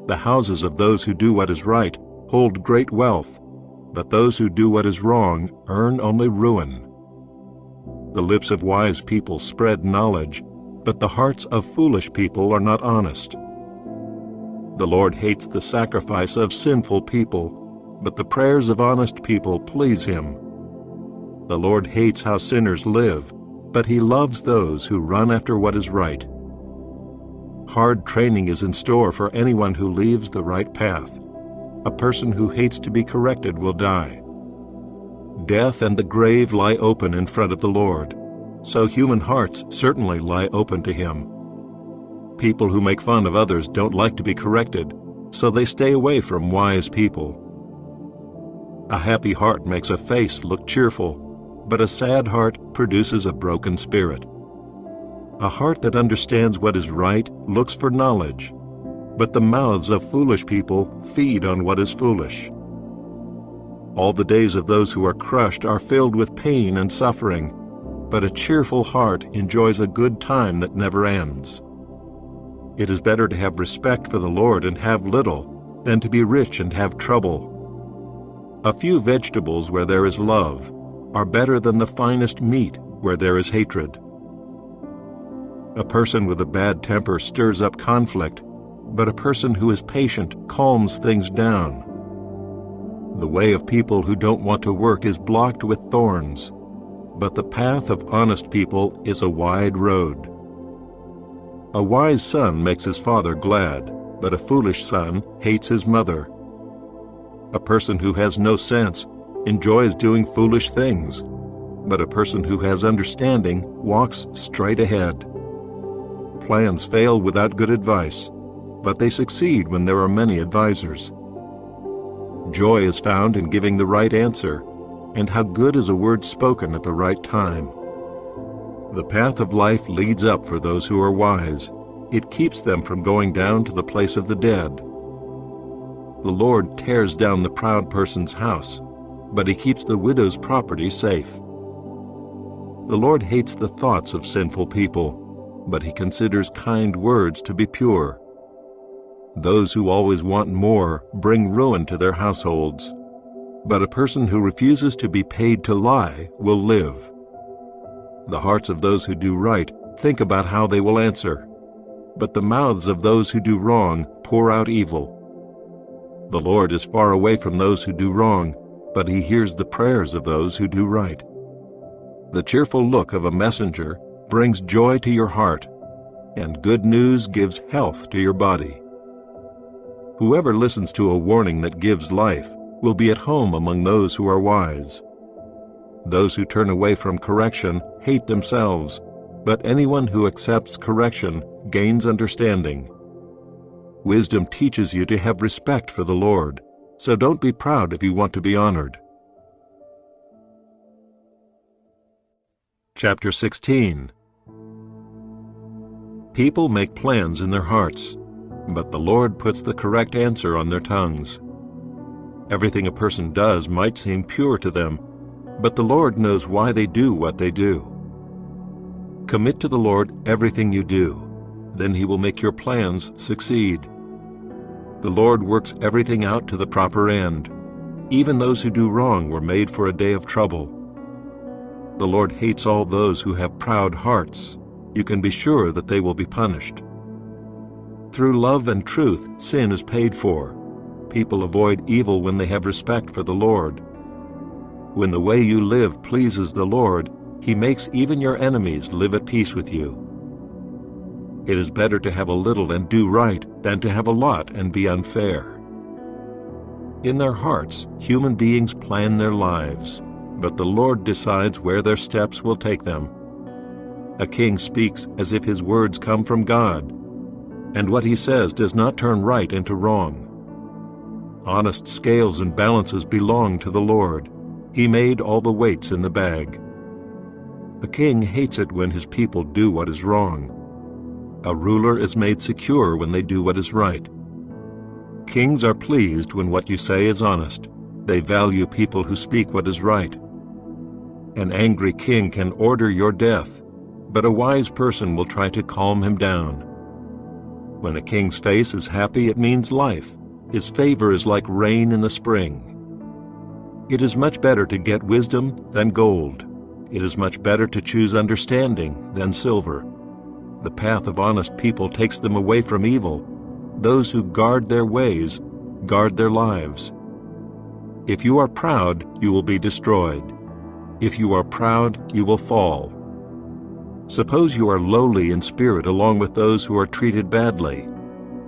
The houses of those who do what is right hold great wealth, but those who do what is wrong earn only ruin. The lips of wise people spread knowledge, but the hearts of foolish people are not honest. The Lord hates the sacrifice of sinful people, but the prayers of honest people please Him. The Lord hates how sinners live, but He loves those who run after what is right. Hard training is in store for anyone who leaves the right path. A person who hates to be corrected will die. Death and the grave lie open in front of the Lord, so human hearts certainly lie open to Him. People who make fun of others don't like to be corrected, so they stay away from wise people. A happy heart makes a face look cheerful, but a sad heart produces a broken spirit. A heart that understands what is right looks for knowledge, but the mouths of foolish people feed on what is foolish. All the days of those who are crushed are filled with pain and suffering, but a cheerful heart enjoys a good time that never ends. It is better to have respect for the Lord and have little than to be rich and have trouble. A few vegetables where there is love are better than the finest meat where there is hatred. A person with a bad temper stirs up conflict, but a person who is patient calms things down. The way of people who don't want to work is blocked with thorns, but the path of honest people is a wide road. A wise son makes his father glad, but a foolish son hates his mother. A person who has no sense enjoys doing foolish things, but a person who has understanding walks straight ahead. Plans fail without good advice, but they succeed when there are many advisors. Joy is found in giving the right answer, and how good is a word spoken at the right time. The path of life leads up for those who are wise. It keeps them from going down to the place of the dead. The Lord tears down the proud person's house, but He keeps the widow's property safe. The Lord hates the thoughts of sinful people, but He considers kind words to be pure. Those who always want more bring ruin to their households, but a person who refuses to be paid to lie will live. The hearts of those who do right think about how they will answer, but the mouths of those who do wrong pour out evil. The Lord is far away from those who do wrong, but He hears the prayers of those who do right. The cheerful look of a messenger brings joy to your heart, and good news gives health to your body. Whoever listens to a warning that gives life will be at home among those who are wise. Those who turn away from correction hate themselves, but anyone who accepts correction gains understanding. Wisdom teaches you to have respect for the Lord, so don't be proud if you want to be honored. Chapter 16. People make plans in their hearts, but the Lord puts the correct answer on their tongues. Everything a person does might seem pure to them, but the Lord knows why they do what they do. Commit to the Lord everything you do, then He will make your plans succeed. The Lord works everything out to the proper end. Even those who do wrong were made for a day of trouble. The Lord hates all those who have proud hearts. You can be sure that they will be punished. Through love and truth, sin is paid for. People avoid evil when they have respect for the Lord. When the way you live pleases the Lord, He makes even your enemies live at peace with you. It is better to have a little and do right than to have a lot and be unfair. In their hearts, human beings plan their lives, but the Lord decides where their steps will take them. A king speaks as if his words come from God, and what he says does not turn right into wrong. Honest scales and balances belong to the Lord. He made all the weights in the bag. A king hates it when his people do what is wrong. A ruler is made secure when they do what is right. Kings are pleased when what you say is honest. They value people who speak what is right. An angry king can order your death, but a wise person will try to calm him down. When a king's face is happy, it means life. His favor is like rain in the spring. It is much better to get wisdom than gold. It is much better to choose understanding than silver. The path of honest people takes them away from evil. Those who guard their ways guard their lives. If you are proud, you will be destroyed. If you are proud, you will fall. Suppose you are lowly in spirit along with those who are treated badly.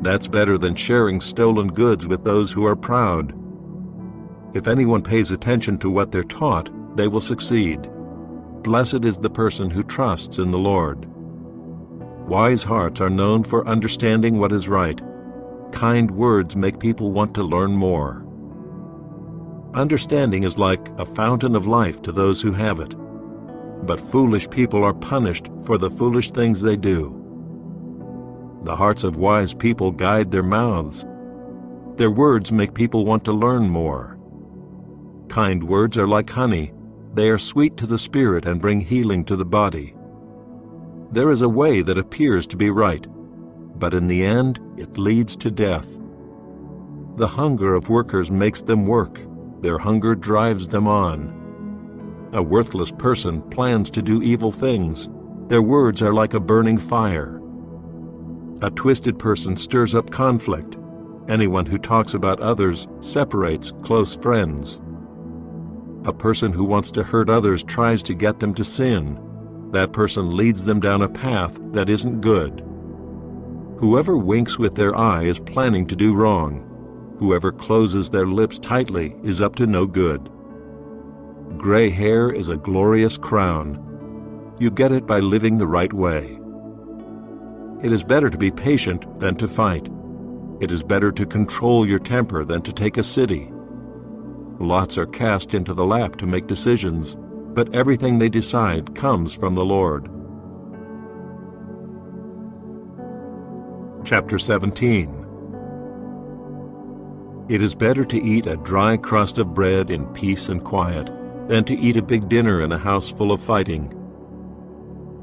That's better than sharing stolen goods with those who are proud. If anyone pays attention to what they're taught, they will succeed. Blessed is the person who trusts in the Lord. Wise hearts are known for understanding what is right. Kind words make people want to learn more. Understanding is like a fountain of life to those who have it. But foolish people are punished for the foolish things they do. The hearts of wise people guide their mouths. Their words make people want to learn more. Kind words are like honey. They are sweet to the spirit and bring healing to the body. There is a way that appears to be right, but in the end it leads to death. The hunger of workers makes them work. Their hunger drives them on. A worthless person plans to do evil things. Their words are like a burning fire. A twisted person stirs up conflict. Anyone who talks about others separates close friends. A person who wants to hurt others tries to get them to sin. That person leads them down a path that isn't good. Whoever winks with their eye is planning to do wrong. Whoever closes their lips tightly is up to no good. Gray hair is a glorious crown. You get it by living the right way. It is better to be patient than to fight. It is better to control your temper than to take a city. Lots are cast into the lap to make decisions, but everything they decide comes from the Lord. Chapter 17. It is better to eat a dry crust of bread in peace and quiet than to eat a big dinner in a house full of fighting.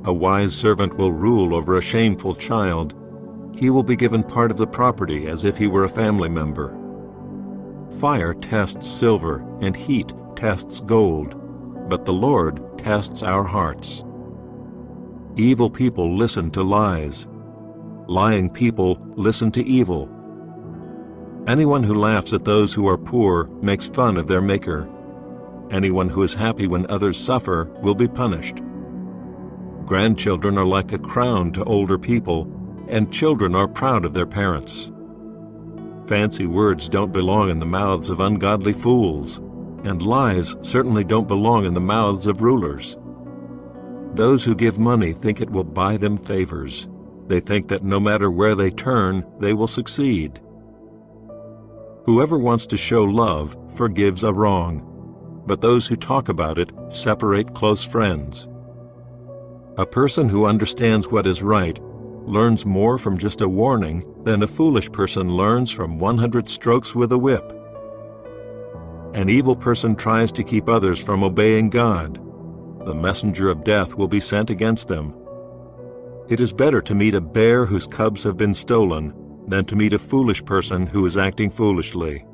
A wise servant will rule over a shameful child. He will be given part of the property as if he were a family member. Fire tests silver, and heat tests gold, but the Lord tests our hearts. Evil people listen to lies. Lying people listen to evil. Anyone who laughs at those who are poor makes fun of their Maker. Anyone who is happy when others suffer will be punished. Grandchildren are like a crown to older people, and children are proud of their parents. Fancy words don't belong in the mouths of ungodly fools, and lies certainly don't belong in the mouths of rulers. Those who give money think it will buy them favors. They think that no matter where they turn, they will succeed. Whoever wants to show love forgives a wrong, but those who talk about it separate close friends. A person who understands what is right learns more from just a warning than a foolish person learns from 100 strokes with a whip. An evil person tries to keep others from obeying God. The messenger of death will be sent against them. It is better to meet a bear whose cubs have been stolen than to meet a foolish person who is acting foolishly.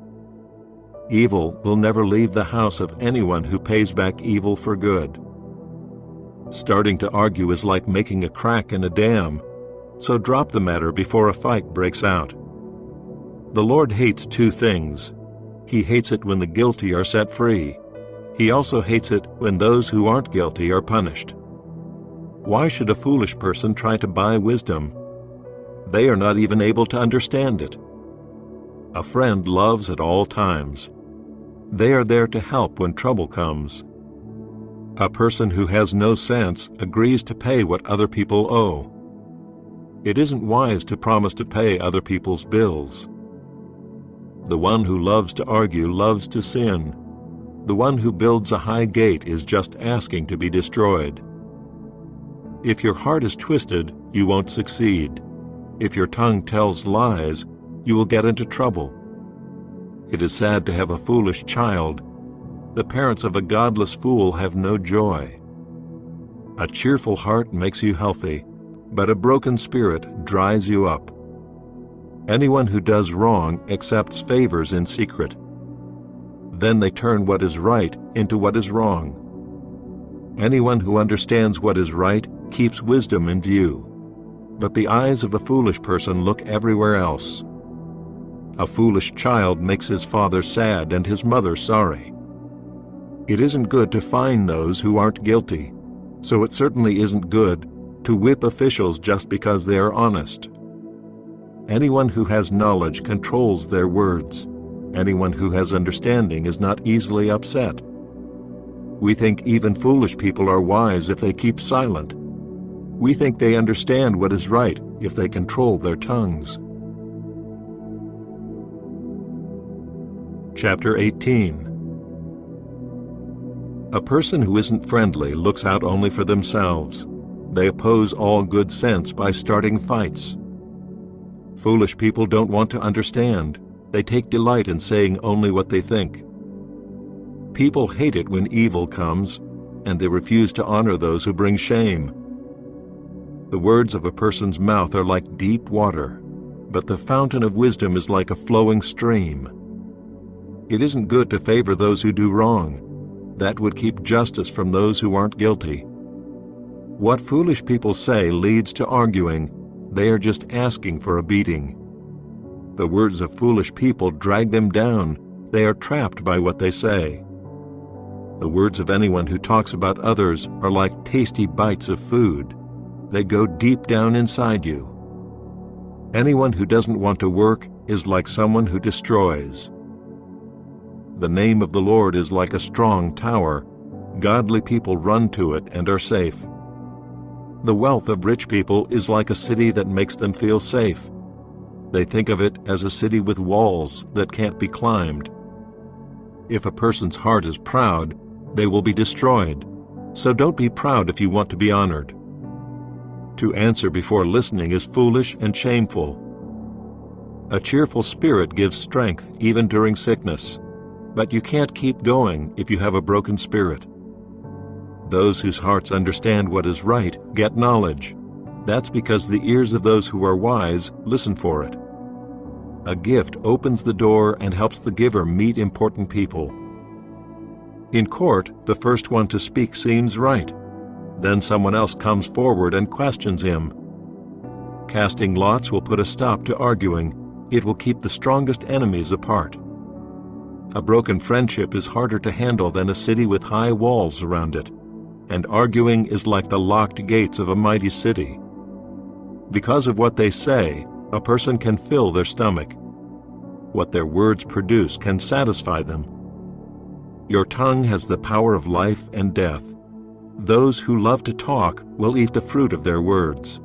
Evil will never leave the house of anyone who pays back evil for good. Starting to argue is like making a crack in a dam, so drop the matter before a fight breaks out. The Lord hates two things. He hates it when the guilty are set free. He also hates it when those who aren't guilty are punished. Why should a foolish person try to buy wisdom? They are not even able to understand it. A friend loves at all times. They are there to help when trouble comes. A person who has no sense agrees to pay what other people owe. It isn't wise to promise to pay other people's bills. The one who loves to argue loves to sin. The one who builds a high gate is just asking to be destroyed. If your heart is twisted, you won't succeed. If your tongue tells lies, you will get into trouble. It is sad to have a foolish child. The parents of a godless fool have no joy. A cheerful heart makes you healthy, but a broken spirit dries you up. Anyone who does wrong accepts favors in secret. Then they turn what is right into what is wrong. Anyone who understands what is right keeps wisdom in view, but the eyes of a foolish person look everywhere else. A foolish child makes his father sad and his mother sorry. It isn't good to fine those who aren't guilty, so it certainly isn't good to whip officials just because they are honest. Anyone who has knowledge controls their words. Anyone who has understanding is not easily upset. We think even foolish people are wise if they keep silent. We think they understand what is right if they control their tongues. Chapter 18. A person who isn't friendly looks out only for themselves. They oppose all good sense by starting fights. Foolish people don't want to understand. They take delight in saying only what they think. People hate it when evil comes, and they refuse to honor those who bring shame. The words of a person's mouth are like deep water, but the fountain of wisdom is like a flowing stream. It isn't good to favor those who do wrong. That would keep justice from those who aren't guilty. What foolish people say leads to arguing. They are just asking for a beating. The words of foolish people drag them down. They are trapped by what they say. The words of anyone who talks about others are like tasty bites of food. They go deep down inside you. Anyone who doesn't want to work is like someone who destroys. The name of the Lord is like a strong tower. Godly people run to it and are safe. The wealth of rich people is like a city that makes them feel safe. They think of it as a city with walls that can't be climbed. If a person's heart is proud, they will be destroyed. So don't be proud if you want to be honored. To answer before listening is foolish and shameful. A cheerful spirit gives strength even during sickness, but you can't keep going if you have a broken spirit. Those whose hearts understand what is right get knowledge. That's because the ears of those who are wise listen for it. A gift opens the door and helps the giver meet important people. In court, the first one to speak seems right. Then someone else comes forward and questions him. Casting lots will put a stop to arguing. It will keep the strongest enemies apart. A broken friendship is harder to handle than a city with high walls around it, and arguing is like the locked gates of a mighty city. Because of what they say, a person can fill their stomach. What their words produce can satisfy them. Your tongue has the power of life and death. Those who love to talk will eat the fruit of their words.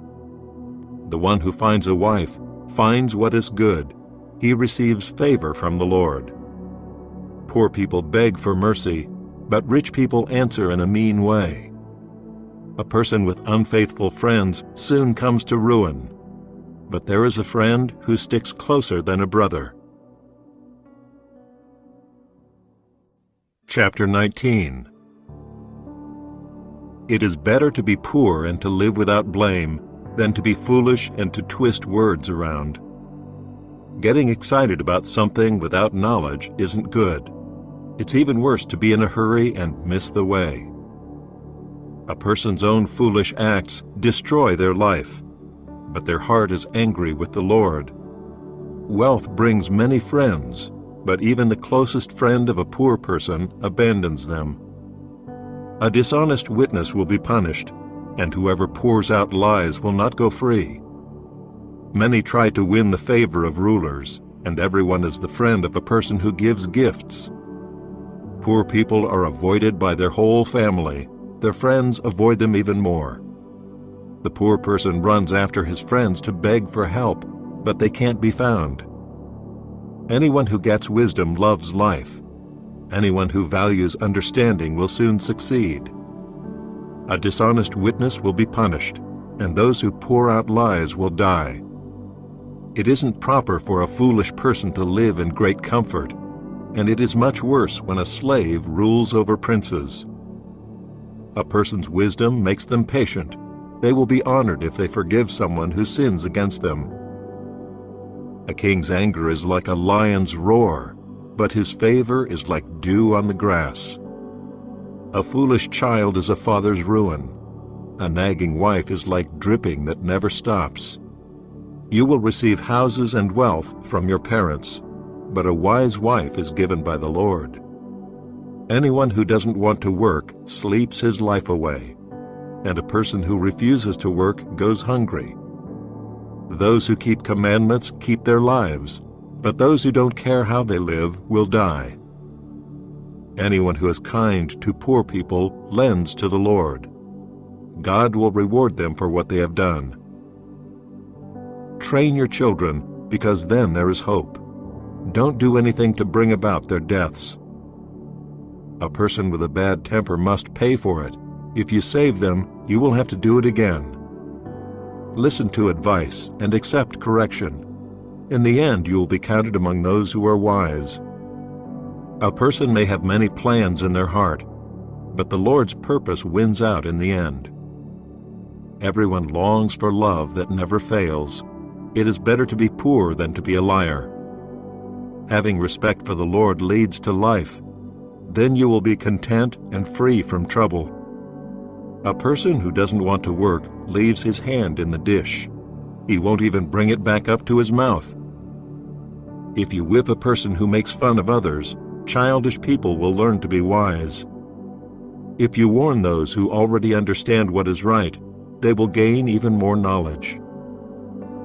The one who finds a wife finds what is good. He receives favor from the Lord. Poor people beg for mercy, but rich people answer in a mean way. A person with unfaithful friends soon comes to ruin. but there is a friend who sticks closer than a brother. Chapter 19. It is better to be poor and to live without blame than to be foolish and to twist words around. Getting excited about something without knowledge isn't good. It's even worse to be in a hurry and miss the way. A person's own foolish acts destroy their life, but their heart is angry with the Lord. Wealth brings many friends, but even the closest friend of a poor person abandons them. A dishonest witness will be punished, and whoever pours out lies will not go free. Many try to win the favor of rulers, and everyone is the friend of a person who gives gifts. Poor people are avoided by their whole family. Their friends avoid them even more. The poor person runs after his friends to beg for help, but they can't be found. Anyone who gets wisdom loves life. Anyone who values understanding will soon succeed. A dishonest witness will be punished, and those who pour out lies will die. It isn't proper for a foolish person to live in great comfort, and it is much worse when a slave rules over princes. A person's wisdom makes them patient. They will be honored if they forgive someone who sins against them. A king's anger is like a lion's roar, but his favor is like dew on the grass. A foolish child is a father's ruin. A nagging wife is like dripping that never stops. You will receive houses and wealth from your parents, but a wise wife is given by the Lord. Anyone who doesn't want to work sleeps his life away, and a person who refuses to work goes hungry. Those who keep commandments keep their lives, but those who don't care how they live will die. Anyone who is kind to poor people lends to the Lord. God will reward them for what they have done. Train your children, because then there is hope. Don't do anything to bring about their deaths. A person with a bad temper must pay for it. If you save them, you will have to do it again. Listen to advice and accept correction. In the end, you will be counted among those who are wise. A person may have many plans in their heart, but the Lord's purpose wins out in the end. Everyone longs for love that never fails. It is better to be poor than to be a liar. Having respect for the Lord leads to life. Then you will be content and free from trouble. A person who doesn't want to work leaves his hand in the dish. He won't even bring it back up to his mouth. If you whip a person who makes fun of others, childish people will learn to be wise. If you warn those who already understand what is right, they will gain even more knowledge.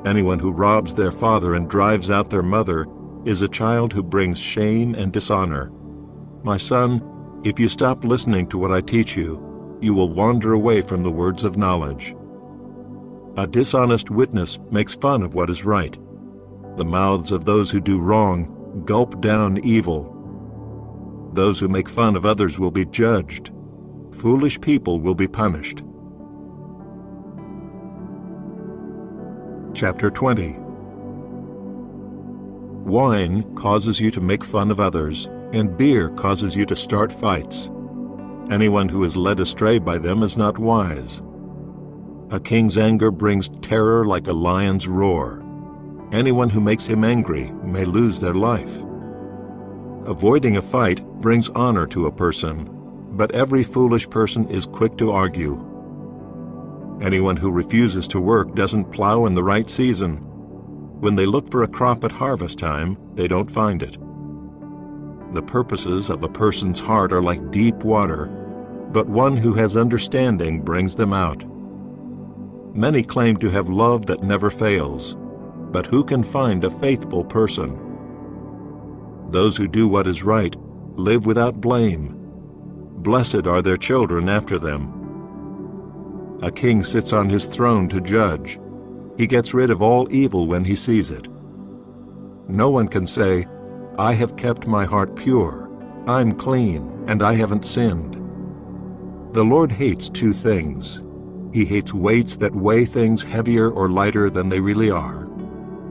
Anyone who robs their father and drives out their mother is a child who brings shame and dishonor. My son, if you stop listening to what I teach you, you will wander away from the words of knowledge. A dishonest witness makes fun of what is right. The mouths of those who do wrong gulp down evil. Those who make fun of others will be judged. Foolish people will be punished. Chapter 20. Wine causes you to make fun of others, and beer causes you to start fights. Anyone who is led astray by them is not wise. A king's anger brings terror like a lion's roar. Anyone who makes him angry may lose their life. Avoiding a fight brings honor to a person, but every foolish person is quick to argue. Anyone who refuses to work doesn't plow in the right season. When they look for a crop at harvest time, they don't find it. The purposes of a person's heart are like deep water, but one who has understanding brings them out. Many claim to have love that never fails, but who can find a faithful person? Those who do what is right live without blame. Blessed are their children after them. A king sits on his throne to judge. He gets rid of all evil when he sees it. No one can say, I have kept my heart pure, I'm clean, and I haven't sinned. The Lord hates two things. He hates weights that weigh things heavier or lighter than they really are,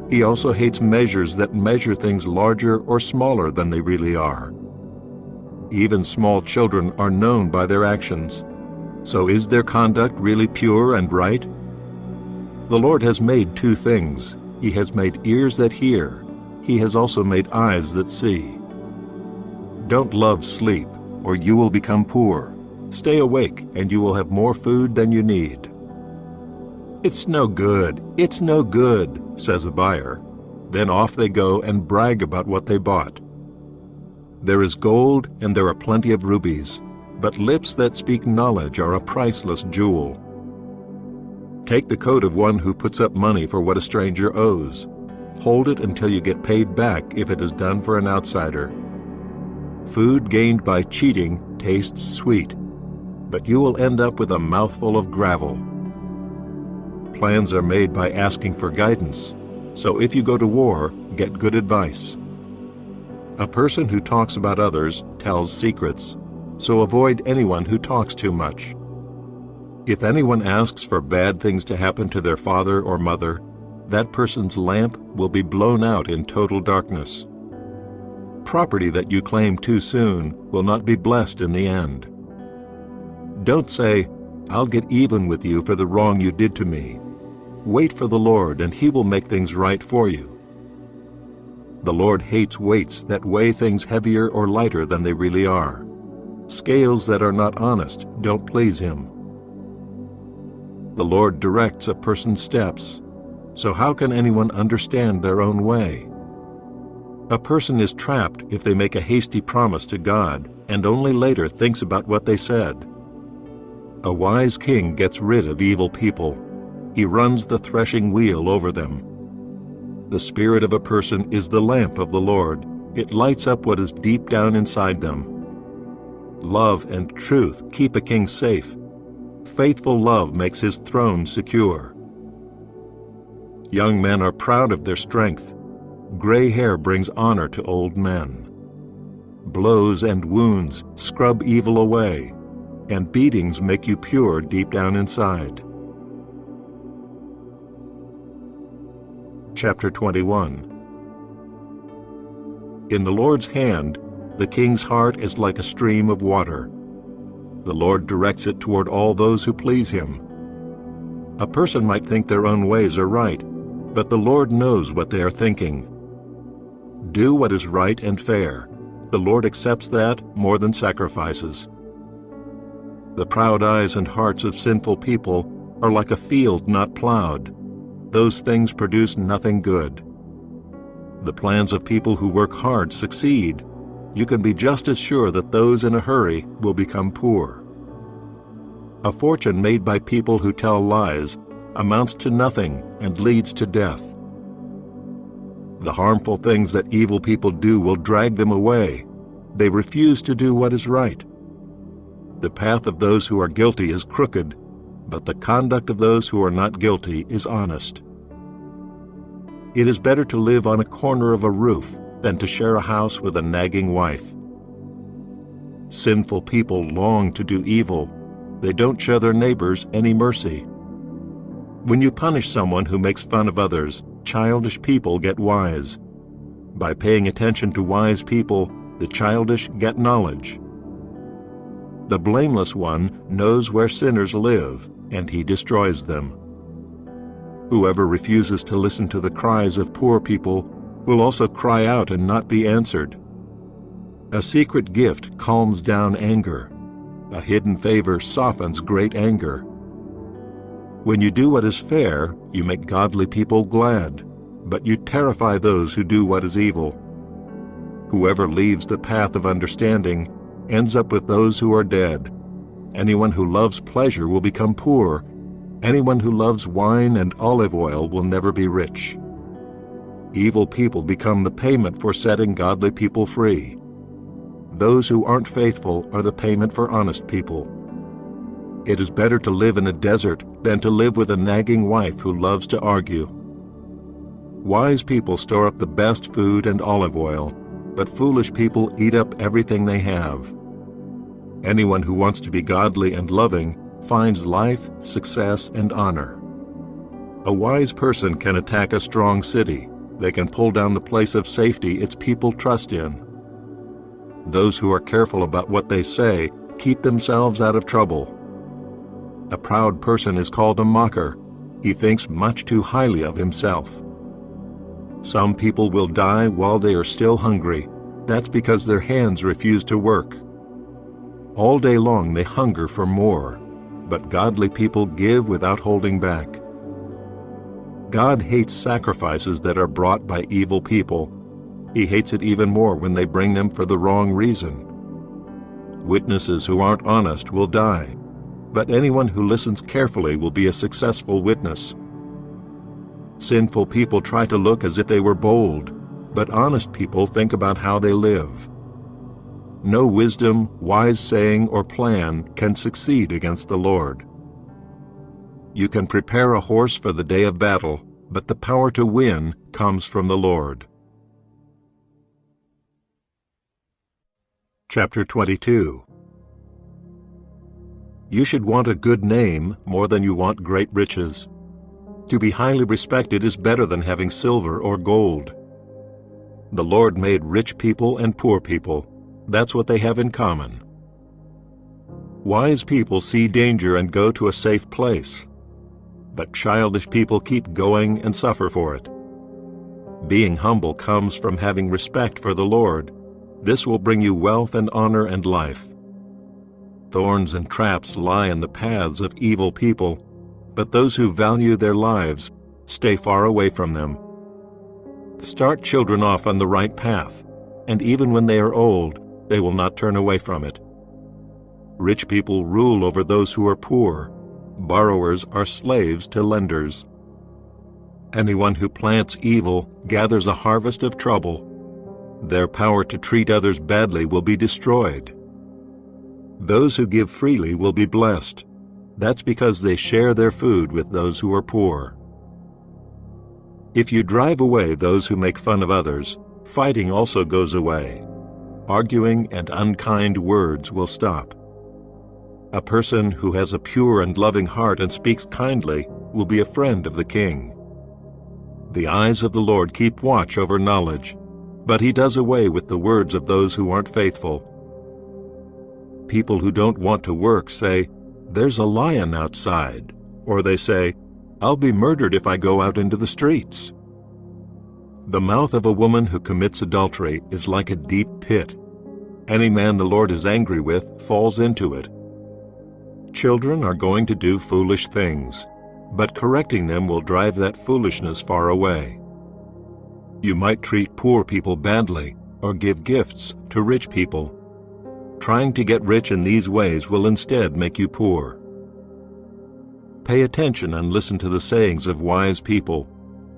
He also hates measures that measure things larger or smaller than they really are. Even small children are known by their actions. So is their conduct really pure and right? The Lord has made two things. He has made ears that hear. He has also made eyes that see. Don't love sleep, or you will become poor. Stay awake, and you will have more food than you need. It's no good, it's no good, says a buyer. Then off they go and brag about what they bought. There is gold and there are plenty of rubies, but lips that speak knowledge are a priceless jewel. Take the coat of one who puts up money for what a stranger owes. Hold it until you get paid back if it is done for an outsider. Food gained by cheating tastes sweet, but you will end up with a mouthful of gravel. Plans are made by asking for guidance, so if you go to war, get good advice. A person who talks about others tells secrets, so avoid anyone who talks too much. If anyone asks for bad things to happen to their father or mother, that person's lamp will be blown out in total darkness. Property that you claim too soon will not be blessed in the end. Don't say, "I'll get even with you for the wrong you did to me." Wait for the Lord, and He will make things right for you. The Lord hates weights that weigh things heavier or lighter than they really are. Scales that are not honest don't please Him. The Lord directs a person's steps, so how can anyone understand their own way? A person is trapped if they make a hasty promise to God and only later thinks about what they said. A wise king gets rid of evil people. He runs the threshing wheel over them. The spirit of a person is the lamp of the Lord. It lights up what is deep down inside them. Love and truth keep a king safe. Faithful love makes his throne secure. Young men are proud of their strength. Gray hair brings honor to old men. Blows and wounds scrub evil away, and beatings make you pure deep down inside. Chapter 21. In the Lord's hand, the king's heart is like a stream of water. The Lord directs it toward all those who please Him. A person might think their own ways are right, but the Lord knows what they are thinking. Do what is right and fair. The Lord accepts that more than sacrifices. The proud eyes and hearts of sinful people are like a field not plowed. Those things produce nothing good. The plans of people who work hard succeed. You can be just as sure that those in a hurry will become poor. A fortune made by people who tell lies amounts to nothing and leads to death. The harmful things that evil people do will drag them away. They refuse to do what is right. The path of those who are guilty is crooked, but the conduct of those who are not guilty is honest. It is better to live on a corner of a roof than to share a house with a nagging wife. Sinful people long to do evil. They don't show their neighbors any mercy. When you punish someone who makes fun of others, childish people get wise. By paying attention to wise people, the childish get knowledge. The blameless one knows where sinners live, and he destroys them. Whoever refuses to listen to the cries of poor people will also cry out and not be answered. A secret gift calms down anger. A hidden favor softens great anger. When you do what is fair, you make godly people glad, but you terrify those who do what is evil. Whoever leaves the path of understanding ends up with those who are dead. Anyone who loves pleasure will become poor. Anyone who loves wine and olive oil will never be rich. Evil people become the payment for setting godly people free. Those who aren't faithful are the payment for honest people. It is better to live in a desert than to live with a nagging wife who loves to argue. Wise people store up the best food and olive oil, but foolish people eat up everything they have. Anyone who wants to be godly and loving finds life, success, and honor. A wise person can attack a strong city, They can pull down the place of safety its people trust in. Those who are careful about what they say keep themselves out of trouble. A proud person is called a mocker. He thinks much too highly of himself. Some people will die while they are still hungry. That's because their hands refuse to work. All day long they hunger for more, but godly people give without holding back. God hates sacrifices that are brought by evil people. He hates it even more when they bring them for the wrong reason. Witnesses who aren't honest will die, but anyone who listens carefully will be a successful witness. Sinful people try to look as if they were bold, but honest people think about how they live. No wisdom, wise saying, or plan can succeed against the Lord. You can prepare a horse for the day of battle, but the power to win comes from the Lord. Chapter 22. You should want a good name more than you want great riches. To be highly respected is better than having silver or gold. The Lord made rich people and poor people. That's what they have in common. Wise people see danger and go to a safe place, but childish people keep going and suffer for it. Being humble comes from having respect for the Lord. This will bring you wealth and honor and life. Thorns and traps lie in the paths of evil people, but those who value their lives stay far away from them. Start children off on the right path, and even when they are old, they will not turn away from it. Rich people rule over those who are poor. Borrowers are slaves to lenders. Anyone who plants evil gathers a harvest of trouble. Their power to treat others badly will be destroyed. Those who give freely will be blessed. That's because they share their food with those who are poor. If you drive away those who make fun of others, fighting also goes away. Arguing and unkind words will stop. A person who has a pure and loving heart and speaks kindly will be a friend of the king. The eyes of the Lord keep watch over knowledge, but he does away with the words of those who aren't faithful. People who don't want to work say, "There's a lion outside," or they say, "I'll be murdered if I go out into the streets." The mouth of a woman who commits adultery is like a deep pit. Any man the Lord is angry with falls into it. Children are going to do foolish things, but correcting them will drive that foolishness far away. You might treat poor people badly or give gifts to rich people. Trying to get rich in these ways will instead make you poor. Pay attention and listen to the sayings of wise people.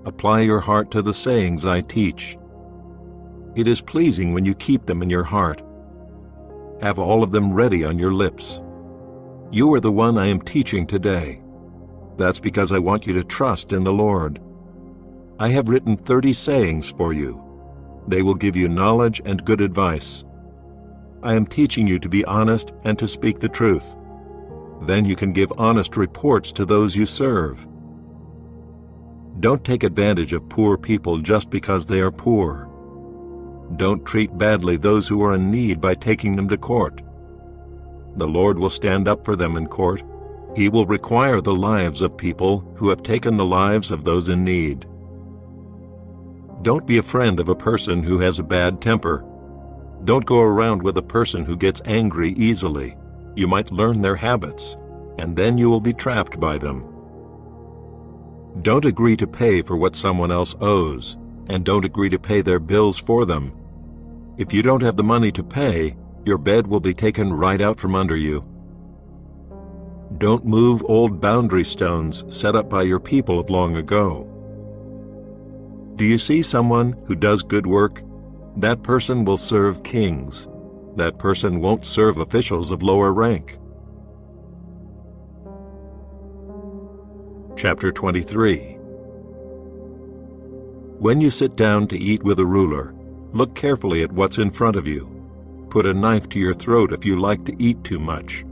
Apply your heart to the sayings I teach. It is pleasing when you keep them in your heart. Have all of them ready on your lips. You are the one I am teaching today. That's because I want you to trust in the Lord. I have written 30 sayings for you. They will give you knowledge and good advice. I am teaching you to be honest and to speak the truth. Then you can give honest reports to those you serve. Don't take advantage of poor people just because they are poor. Don't treat badly those who are in need by taking them to court. The Lord will stand up for them in court. He will require the lives of people who have taken the lives of those in need. Don't be a friend of a person who has a bad temper. Don't go around with a person who gets angry easily. You might learn their habits, and then you will be trapped by them. Don't agree to pay for what someone else owes, and don't agree to pay their bills for them. If you don't have the money to pay, your bed will be taken right out from under you. Don't move old boundary stones set up by your people of long ago. Do you see someone who does good work? That person will serve kings. That person won't serve officials of lower rank. Chapter 23. When you sit down to eat with a ruler, look carefully at what's in front of you. Put a knife to your throat if you like to eat too much.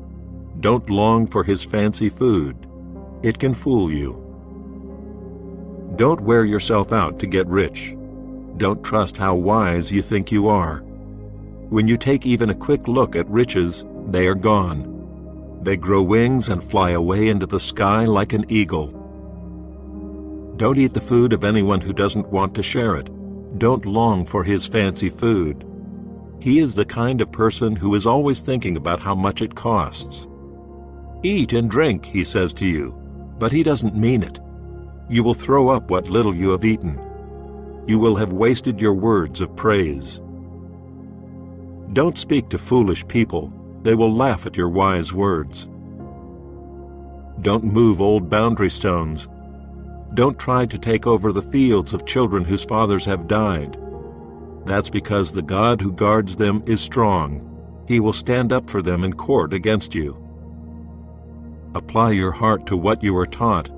Don't long for his fancy food. It can fool you. Don't wear yourself out to get rich. Don't trust how wise you think you are. When you take even a quick look at riches, they are gone. They grow wings and fly away into the sky like an eagle. Don't eat the food of anyone who doesn't want to share it. Don't long for his fancy food. He is the kind of person who is always thinking about how much it costs. Eat and drink, he says to you, but he doesn't mean it. You will throw up what little you have eaten. You will have wasted your words of praise. Don't speak to foolish people. They will laugh at your wise words. Don't move old boundary stones. Don't try to take over the fields of children whose fathers have died. That's because the God who guards them is strong. He will stand up for them in court against you. Apply your heart to what you are taught.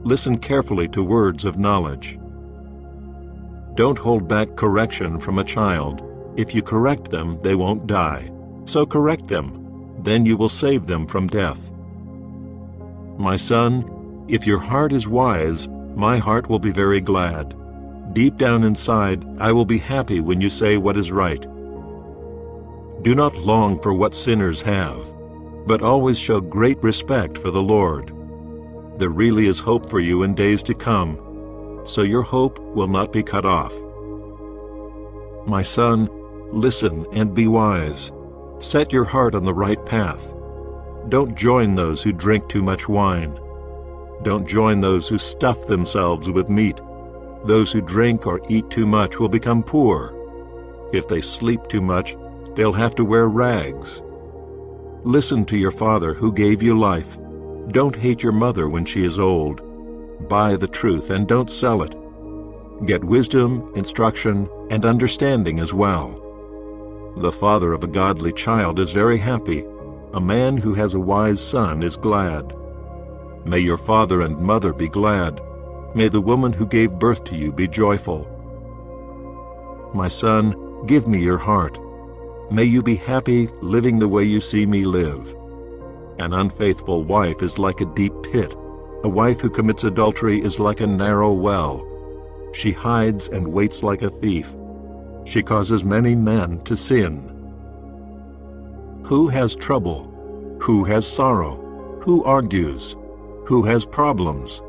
Listen carefully to words of knowledge. Don't hold back correction from a child. If you correct them, they won't die. So correct them. Then you will save them from death. My son, if your heart is wise, my heart will be very glad. Deep down inside, I will be happy when you say what is right. Do not long for what sinners have, but always show great respect for the Lord. There really is hope for you in days to come, so your hope will not be cut off. My son, listen and be wise. Set your heart on the right path. Don't join those who drink too much wine. Don't join those who stuff themselves with meat. Those who drink or eat too much will become poor. If they sleep too much, they'll have to wear rags. Listen to your father who gave you life. Don't hate your mother when she is old. Buy the truth and don't sell it. Get wisdom, instruction, and understanding as well. The father of a godly child is very happy. A man who has a wise son is glad. May your father and mother be glad. May the woman who gave birth to you be joyful. My son, give me your heart. May you be happy living the way you see me live. An unfaithful wife is like a deep pit. A wife who commits adultery is like a narrow well. She hides and waits like a thief. She causes many men to sin. Who has trouble? Who has sorrow? Who argues? Who has problems?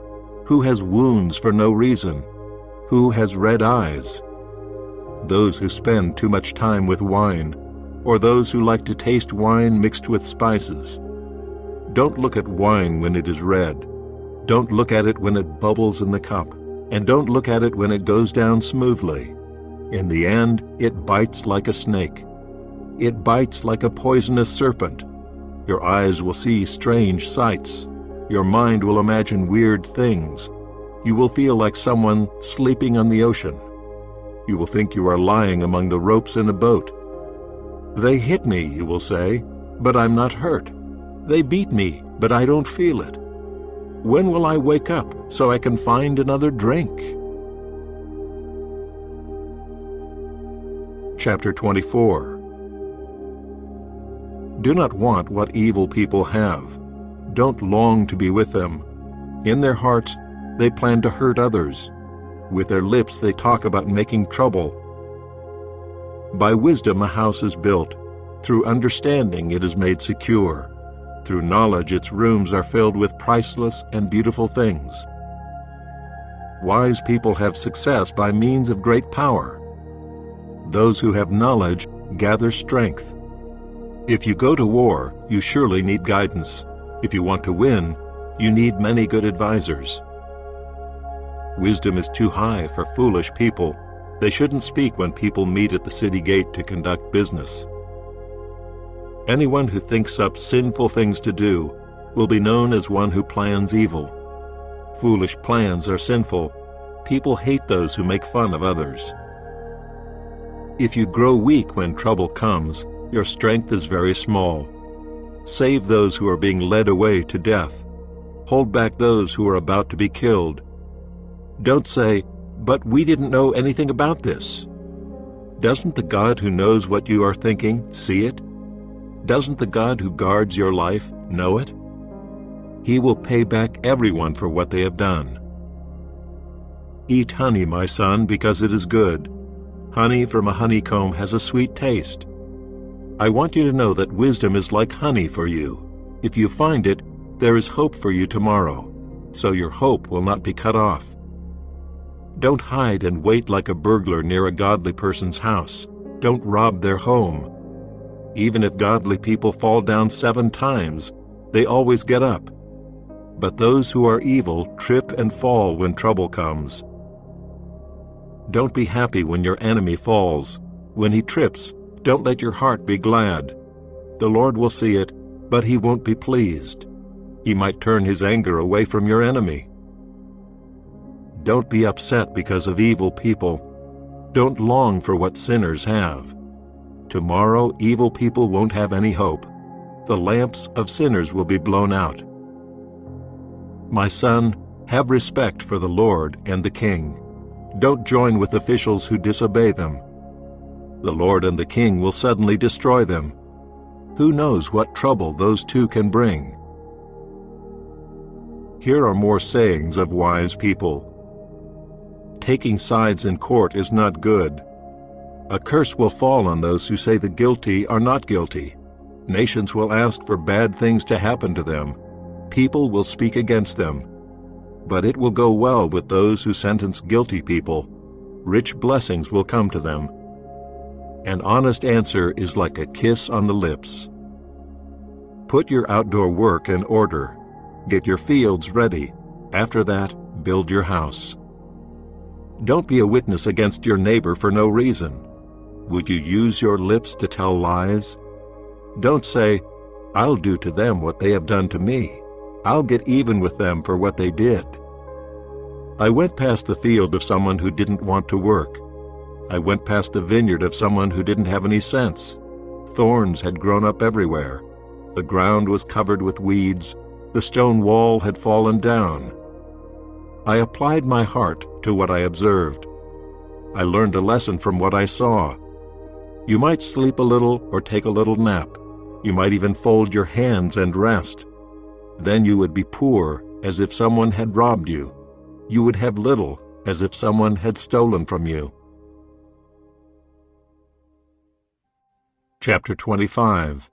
Who has wounds for no reason? Who has red eyes? Those who spend too much time with wine, or those who like to taste wine mixed with spices. Don't look at wine when it is red. Don't look at it when it bubbles in the cup, and don't look at it when it goes down smoothly. In the end, it bites like a snake. It bites like a poisonous serpent. Your eyes will see strange sights. Your mind will imagine weird things. You will feel like someone sleeping on the ocean. You will think you are lying among the ropes in a boat. They hit me, you will say, but I'm not hurt. They beat me, but I don't feel it. When will I wake up so I can find another drink? Chapter 24. Do not want what evil people have. Don't long to be with them. In their hearts, they plan to hurt others. With their lips, they talk about making trouble. By wisdom, a house is built. Through understanding, it is made secure. Through knowledge, its rooms are filled with priceless and beautiful things. Wise people have success by means of great power. Those who have knowledge gather strength. If you go to war, you surely need guidance. If you want to win, you need many good advisors. Wisdom is too high for foolish people. They shouldn't speak when people meet at the city gate to conduct business. Anyone who thinks up sinful things to do will be known as one who plans evil. Foolish plans are sinful. People hate those who make fun of others. If you grow weak when trouble comes, your strength is very small. Save those who are being led away to death. Hold back those who are about to be killed. Don't say, "But we didn't know anything about this." Doesn't the God who knows what you are thinking see it? Doesn't the God who guards your life know it? He will pay back everyone for what they have done. Eat honey, my son, because it is good. Honey from a honeycomb has a sweet taste. I want you to know that wisdom is like honey for you. If you find it, there is hope for you tomorrow, so your hope will not be cut off. Don't hide and wait like a burglar near a godly person's house. Don't rob their home. Even if godly people fall down 7 times, they always get up. But those who are evil trip and fall when trouble comes. Don't be happy when your enemy falls. When he trips, don't let your heart be glad. The Lord will see it, but he won't be pleased. He might turn his anger away from your enemy. Don't be upset because of evil people. Don't long for what sinners have. Tomorrow, evil people won't have any hope. The lamps of sinners will be blown out. My son, have respect for the Lord and the king. Don't join with officials who disobey them. The Lord and the king will suddenly destroy them. Who knows what trouble those two can bring? Here are more sayings of wise people. Taking sides in court is not good. A curse will fall on those who say the guilty are not guilty. Nations will ask for bad things to happen to them. People will speak against them. But it will go well with those who sentence guilty people. Rich blessings will come to them. An honest answer is like a kiss on the lips. Put your outdoor work in order. Get your fields ready. After that, build your house. Don't be a witness against your neighbor for no reason. Would you use your lips to tell lies? Don't say, I'll do to them what they have done to me. I'll get even with them for what they did. I went past the field of someone who didn't want to work. I went past the vineyard of someone who didn't have any sense. Thorns had grown up everywhere. The ground was covered with weeds. The stone wall had fallen down. I applied my heart to what I observed. I learned a lesson from what I saw. You might sleep a little or take a little nap. You might even fold your hands and rest. Then you would be poor, as if someone had robbed you. You would have little, as if someone had stolen from you. Chapter 25.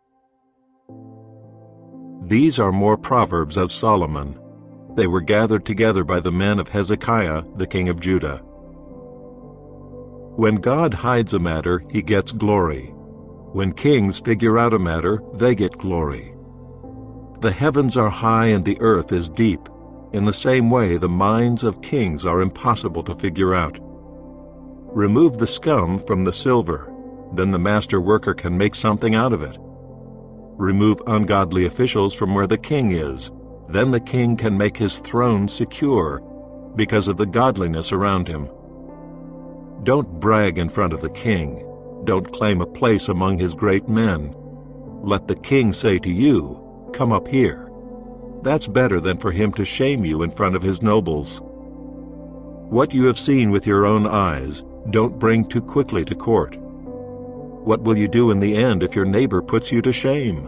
These are more proverbs of Solomon. They were gathered together by the men of Hezekiah, the king of Judah. When God hides a matter, he gets glory. When kings figure out a matter, they get glory. The heavens are high and the earth is deep. In the same way, the minds of kings are impossible to figure out. Remove the scum from the silver, then the master worker can make something out of it. Remove ungodly officials from where the king is, then the king can make his throne secure because of the godliness around him. Don't brag in front of the king. Don't claim a place among his great men. Let the king say to you, "Come up here." That's better than for him to shame you in front of his nobles. What you have seen with your own eyes, don't bring too quickly to court. What will you do in the end if your neighbor puts you to shame?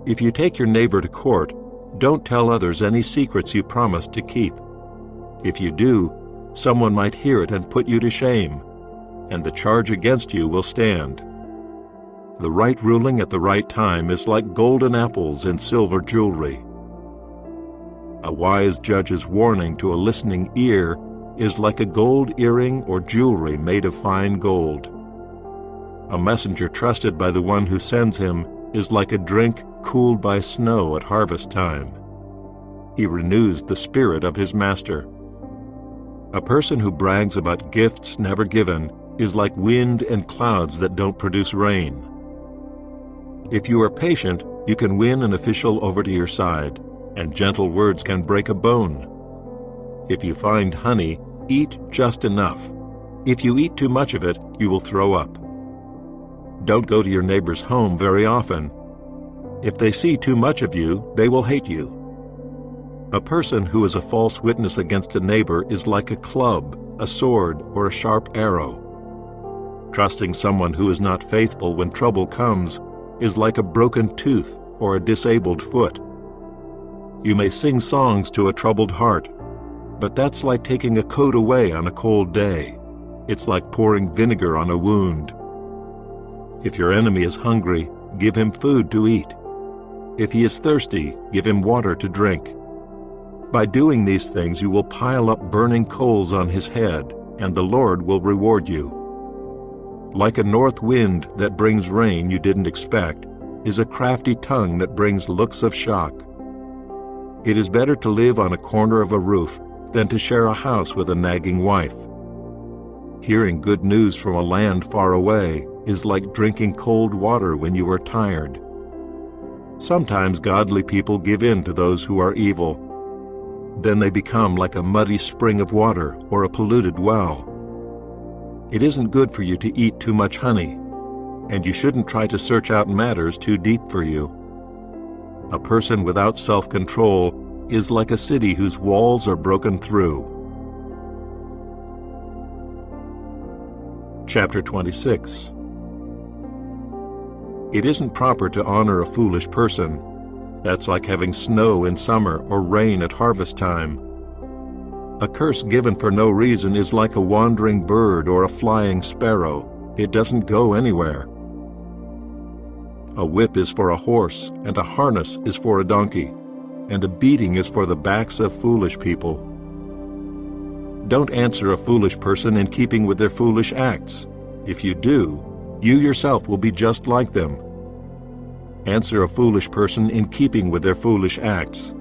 If you take your neighbor to court, don't tell others any secrets you promised to keep. If you do, someone might hear it and put you to shame, and the charge against you will stand. The right ruling at the right time is like golden apples in silver jewelry. A wise judge's warning to a listening ear is like a gold earring or jewelry made of fine gold. A messenger trusted by the one who sends him is like a drink cooled by snow at harvest time. He renews the spirit of his master. A person who brags about gifts never given is like wind and clouds that don't produce rain. If you are patient, you can win an official over to your side, and gentle words can break a bone. If you find honey, eat just enough. If you eat too much of it, you will throw up. Don't go to your neighbor's home very often. If they see too much of you, they will hate you. A person who is a false witness against a neighbor is like a club, a sword, or a sharp arrow. Trusting someone who is not faithful when trouble comes is like a broken tooth or a disabled foot. You may sing songs to a troubled heart, but that's like taking a coat away on a cold day. It's like pouring vinegar on a wound. If your enemy is hungry, give him food to eat. If he is thirsty, give him water to drink. By doing these things you will pile up burning coals on his head, and the Lord will reward you. Like a north wind that brings rain you didn't expect, is a crafty tongue that brings looks of shock. It is better to live on a corner of a roof than to share a house with a nagging wife. Hearing good news from a land far away is like drinking cold water when you are tired. Sometimes godly people give in to those who are evil. Then they become like a muddy spring of water or a polluted well. It isn't good for you to eat too much honey, and you shouldn't try to search out matters too deep for you. A person without self-control is like a city whose walls are broken through. Chapter 26. It isn't proper to honor a foolish person. That's like having snow in summer or rain at harvest time. A curse given for no reason is like a wandering bird or a flying sparrow. It doesn't go anywhere. A whip is for a horse, and a harness is for a donkey, and a beating is for the backs of foolish people. Don't answer a foolish person in keeping with their foolish acts. If you do, you yourself will be just like them. Answer a foolish person in keeping with their foolish acts.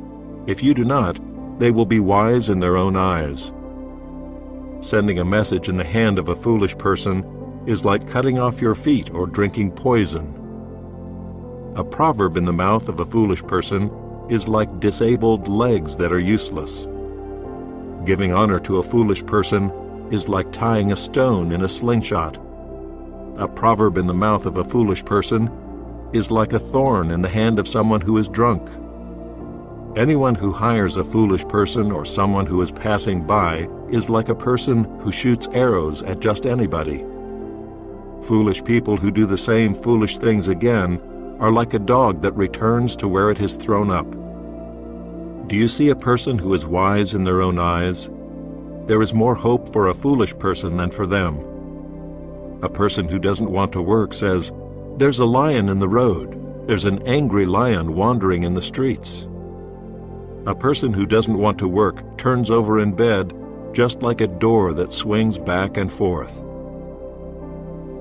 If you do not, they will be wise in their own eyes. Sending a message in the hand of a foolish person is like cutting off your feet or drinking poison. A proverb in the mouth of a foolish person is like disabled legs that are useless. Giving honor to a foolish person is like tying a stone in a slingshot. A proverb in the mouth of a foolish person is like a thorn in the hand of someone who is drunk. Anyone who hires a foolish person or someone who is passing by is like a person who shoots arrows at just anybody. Foolish people who do the same foolish things again are like a dog that returns to where it has thrown up. Do you see a person who is wise in their own eyes? There is more hope for a foolish person than for them. A person who doesn't want to work says, "There's a lion in the road. There's an angry lion wandering in the streets." A person who doesn't want to work turns over in bed just like a door that swings back and forth.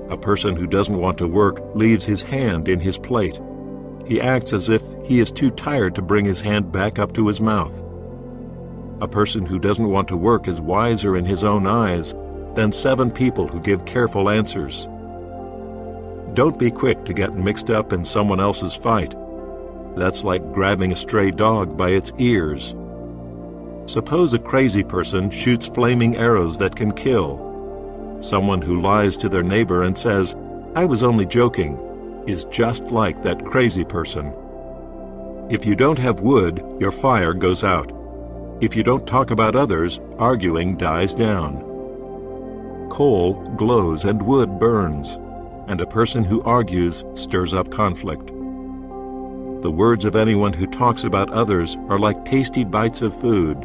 A person who doesn't want to work leaves his hand in his plate. He acts as if he is too tired to bring his hand back up to his mouth. A person who doesn't want to work is wiser in his own eyes than 7 people who give careful answers. Don't be quick to get mixed up in someone else's fight. That's like grabbing a stray dog by its ears. Suppose a crazy person shoots flaming arrows that can kill. Someone who lies to their neighbor and says, "I was only joking," is just like that crazy person. If you don't have wood, your fire goes out. If you don't talk about others, arguing dies down. Coal glows and wood burns, and a person who argues stirs up conflict. The words of anyone who talks about others are like tasty bites of food.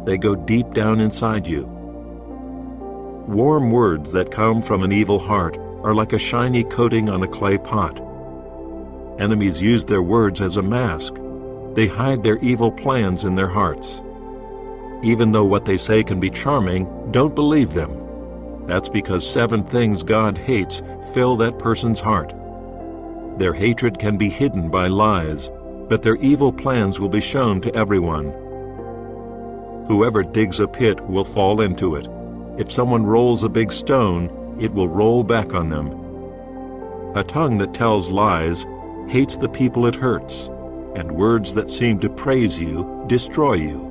They go deep down inside you. Warm words that come from an evil heart are like a shiny coating on a clay pot. Enemies use their words as a mask. They hide their evil plans in their hearts. Even though what they say can be charming, don't believe them. That's because 7 things God hates fill that person's heart. Their hatred can be hidden by lies, but their evil plans will be shown to everyone. Whoever digs a pit will fall into it. If someone rolls a big stone, it will roll back on them. A tongue that tells lies hates the people it hurts, and words that seem to praise you destroy you.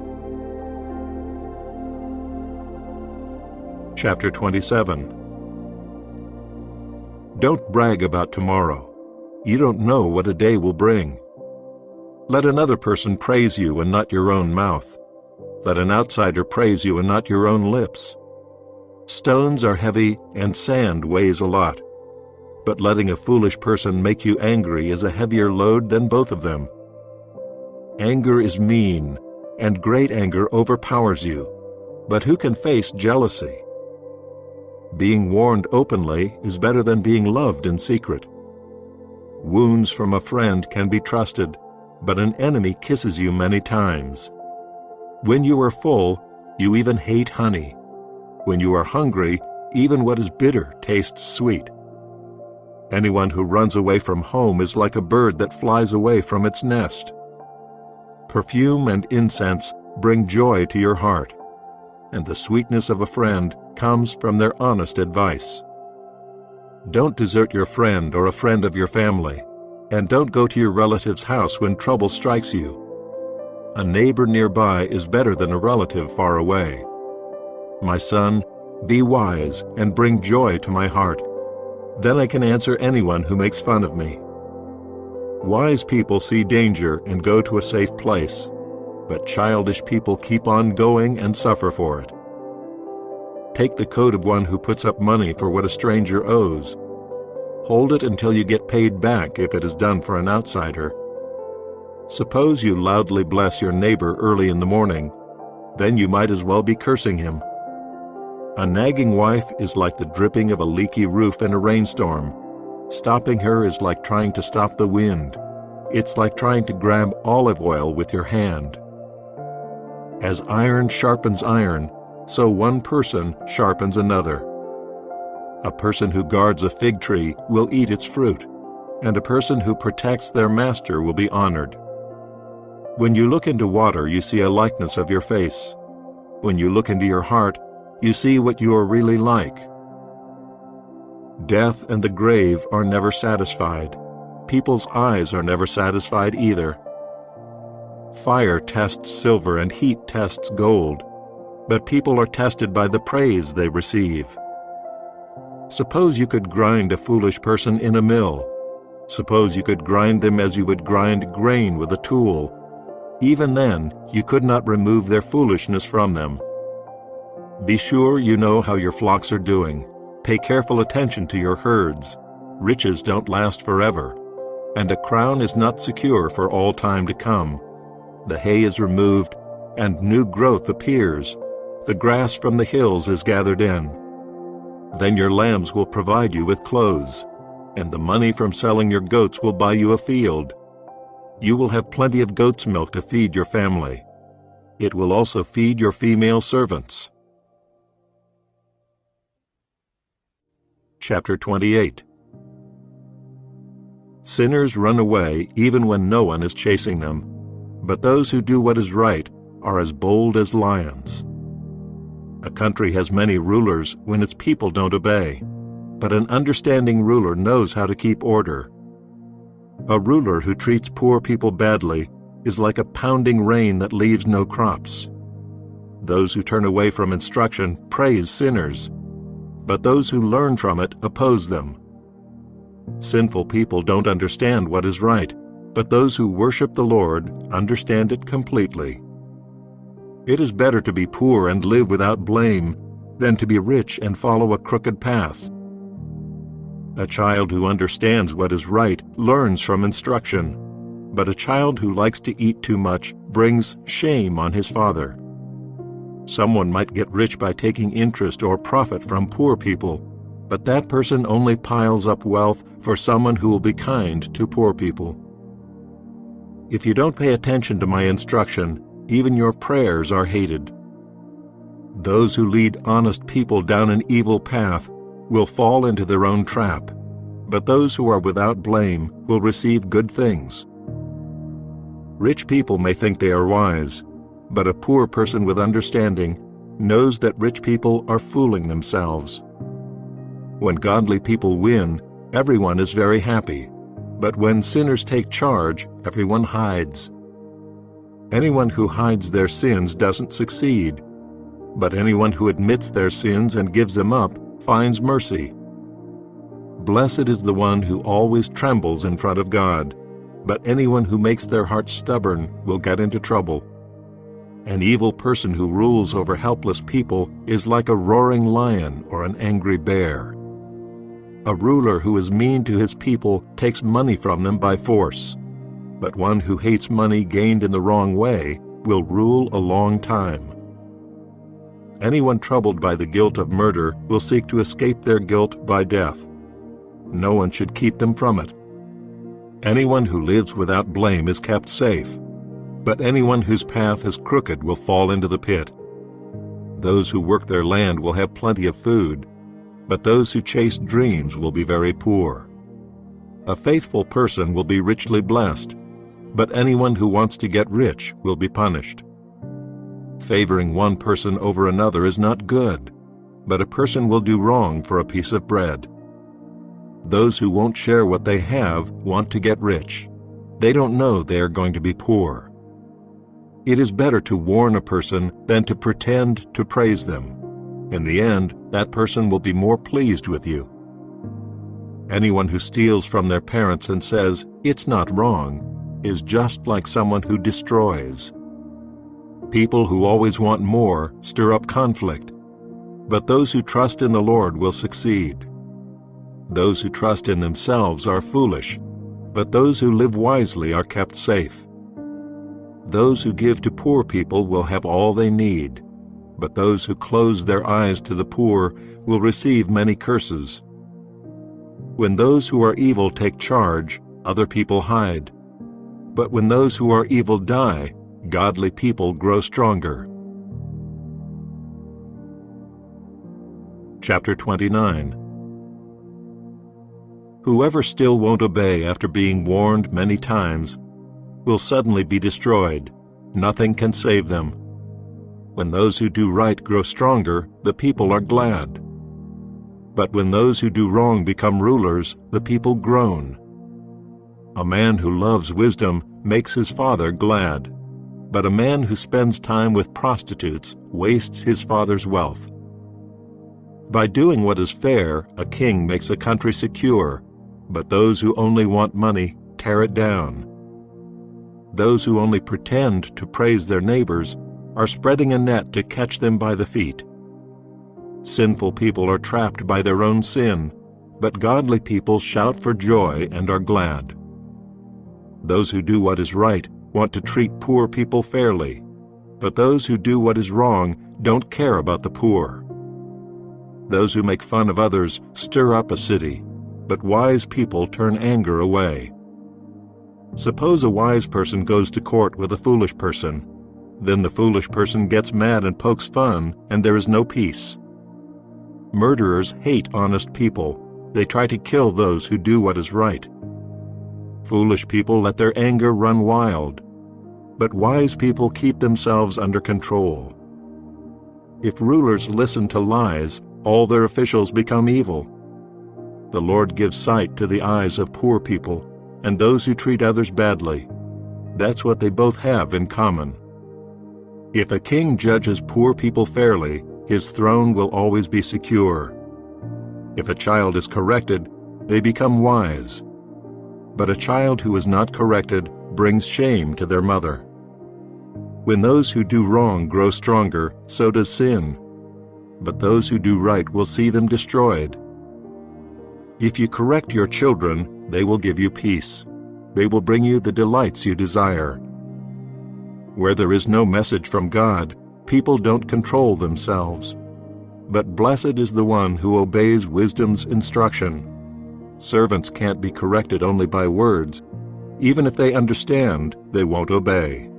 Chapter 27. Don't brag about tomorrow. You don't know what a day will bring. Let another person praise you and not your own mouth. Let an outsider praise you and not your own lips. Stones are heavy and sand weighs a lot, but letting a foolish person make you angry is a heavier load than both of them. Anger is mean, and great anger overpowers you. but who can face jealousy? Being warned openly is better than being loved in secret. Wounds from a friend can be trusted, but an enemy kisses you many times. When you are full, you even hate honey. When you are hungry, even what is bitter tastes sweet. Anyone who runs away from home is like a bird that flies away from its nest. Perfume and incense bring joy to your heart, and the sweetness of a friend comes from their honest advice. Don't desert your friend or a friend of your family, and don't go to your relative's house when trouble strikes you. A neighbor nearby is better than a relative far away. My son, be wise and bring joy to my heart. Then I can answer anyone who makes fun of me. Wise people see danger and go to a safe place, but childish people keep on going and suffer for it. Take the coat of one who puts up money for what a stranger owes. Hold it until you get paid back if it is done for an outsider. Suppose you loudly bless your neighbor early in the morning, then you might as well be cursing him. A nagging wife is like the dripping of a leaky roof in a rainstorm. Stopping her is like trying to stop the wind. It's like trying to grab olive oil with your hand. As iron sharpens iron, so one person sharpens another. A person who guards a fig tree will eat its fruit, and a person who protects their master will be honored. When you look into water, you see a likeness of your face. When you look into your heart, you see what you are really like. Death and the grave are never satisfied. People's eyes are never satisfied either. Fire tests silver and heat tests gold, but people are tested by the praise they receive. Suppose you could grind a foolish person in a mill. Suppose you could grind them as you would grind grain with a tool. Even then, you could not remove their foolishness from them. Be sure you know how your flocks are doing. Pay careful attention to your herds. Riches don't last forever, and a crown is not secure for all time to come. The hay is removed, and new growth appears. The grass from the hills is gathered in. Then your lambs will provide you with clothes, and the money from selling your goats will buy you a field. You will have plenty of goat's milk to feed your family. It will also feed your female servants. Chapter 28. Sinners run away even when no one is chasing them, but those who do what is right are as bold as lions. A country has many rulers when its people don't obey, but an understanding ruler knows how to keep order. A ruler who treats poor people badly is like a pounding rain that leaves no crops. Those who turn away from instruction praise sinners, but those who learn from it oppose them. Sinful people don't understand what is right, but those who worship the Lord understand it completely. It is better to be poor and live without blame than to be rich and follow a crooked path. A child who understands what is right learns from instruction, but a child who likes to eat too much brings shame on his father. Someone might get rich by taking interest or profit from poor people, but that person only piles up wealth for someone who will be kind to poor people. If you don't pay attention to my instruction, even your prayers are hated. Those who lead honest people down an evil path will fall into their own trap, but those who are without blame will receive good things. Rich people may think they are wise, but a poor person with understanding knows that rich people are fooling themselves. When godly people win, everyone is very happy, but when sinners take charge, everyone hides. Anyone who hides their sins doesn't succeed, but anyone who admits their sins and gives them up finds mercy. Blessed is the one who always trembles in front of God, but anyone who makes their heart stubborn will get into trouble. An evil person who rules over helpless people is like a roaring lion or an angry bear. A ruler who is mean to his people takes money from them by force, but one who hates money gained in the wrong way will rule a long time. Anyone troubled by the guilt of murder will seek to escape their guilt by death. No one should keep them from it. Anyone who lives without blame is kept safe, but anyone whose path is crooked will fall into the pit. Those who work their land will have plenty of food, but those who chase dreams will be very poor. A faithful person will be richly blessed, but anyone who wants to get rich will be punished. Favoring one person over another is not good, but a person will do wrong for a piece of bread. Those who won't share what they have want to get rich. They don't know they are going to be poor. It is better to warn a person than to pretend to praise them. In the end, that person will be more pleased with you. Anyone who steals from their parents and says, "It's not wrong," is just like someone who destroys. People who always want more stir up conflict, but those who trust in the Lord will succeed. Those who trust in themselves are foolish, but those who live wisely are kept safe. Those who give to poor people will have all they need, but those who close their eyes to the poor will receive many curses. When those who are evil take charge, other people hide. But when those who are evil die, godly people grow stronger. Chapter 29. Whoever still won't obey after being warned many times will suddenly be destroyed. Nothing can save them. When those who do right grow stronger, the people are glad. But when those who do wrong become rulers, the people groan. A man who loves wisdom makes his father glad, but a man who spends time with prostitutes wastes his father's wealth. By doing what is fair, a king makes a country secure, but those who only want money tear it down. Those who only pretend to praise their neighbors are spreading a net to catch them by the feet. Sinful people are trapped by their own sin, but godly people shout for joy and are glad. Those who do what is right want to treat poor people fairly, but those who do what is wrong don't care about the poor. Those who make fun of others stir up a city, but wise people turn anger away. Suppose a wise person goes to court with a foolish person. Then the foolish person gets mad and pokes fun, and there is no peace. Murderers hate honest people. They try to kill those who do what is right. Foolish people let their anger run wild, but wise people keep themselves under control. If rulers listen to lies, all their officials become evil. The Lord gives sight to the eyes of poor people and those who treat others badly. That's what they both have in common. If a king judges poor people fairly, his throne will always be secure. If a child is corrected, they become wise. But a child who is not corrected brings shame to their mother. When those who do wrong grow stronger, so does sin. But those who do right will see them destroyed. If you correct your children, they will give you peace. They will bring you the delights you desire. Where there is no message from God, people don't control themselves. But blessed is the one who obeys wisdom's instruction. Servants can't be corrected only by words. Even if they understand, they won't obey.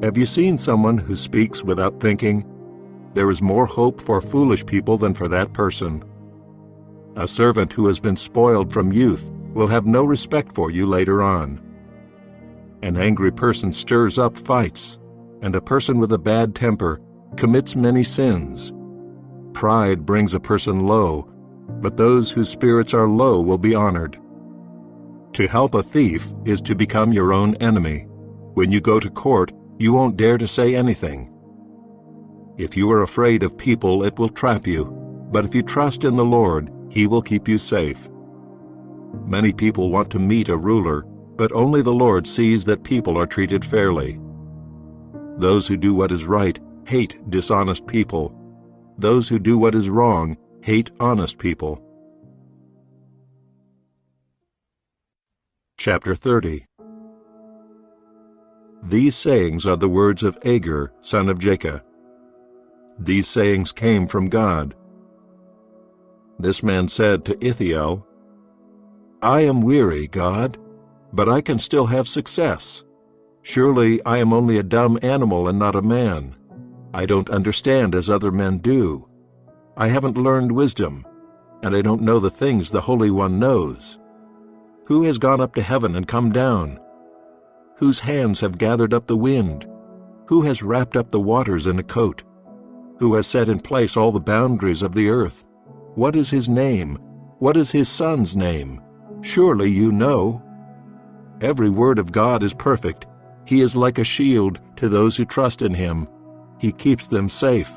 Have you seen someone who speaks without thinking? There is more hope for foolish people than for that person. A servant who has been spoiled from youth will have no respect for you later on. An angry person stirs up fights, and a person with a bad temper commits many sins. Pride brings a person low, but those whose spirits are low will be honored. To help a thief is to become your own enemy. When you go to court, you won't dare to say anything. If you are afraid of people, it will trap you, but if you trust in the Lord, He will keep you safe. Many people want to meet a ruler, but only the Lord sees that people are treated fairly. Those who do what is right hate dishonest people. Those who do what is wrong hate honest people. Chapter 30. These sayings are the words of Agur, son of Jacob. These sayings came from God. This man said to Ithiel, I am weary, God, but I can still have success. Surely I am only a dumb animal and not a man. I don't understand as other men do. I haven't learned wisdom, and I don't know the things the Holy One knows. Who has gone up to heaven and come down? Whose hands have gathered up the wind? Who has wrapped up the waters in a coat? Who has set in place all the boundaries of the earth? What is his name? What is his son's name? Surely you know. Every word of God is perfect. He is like a shield to those who trust in him. He keeps them safe.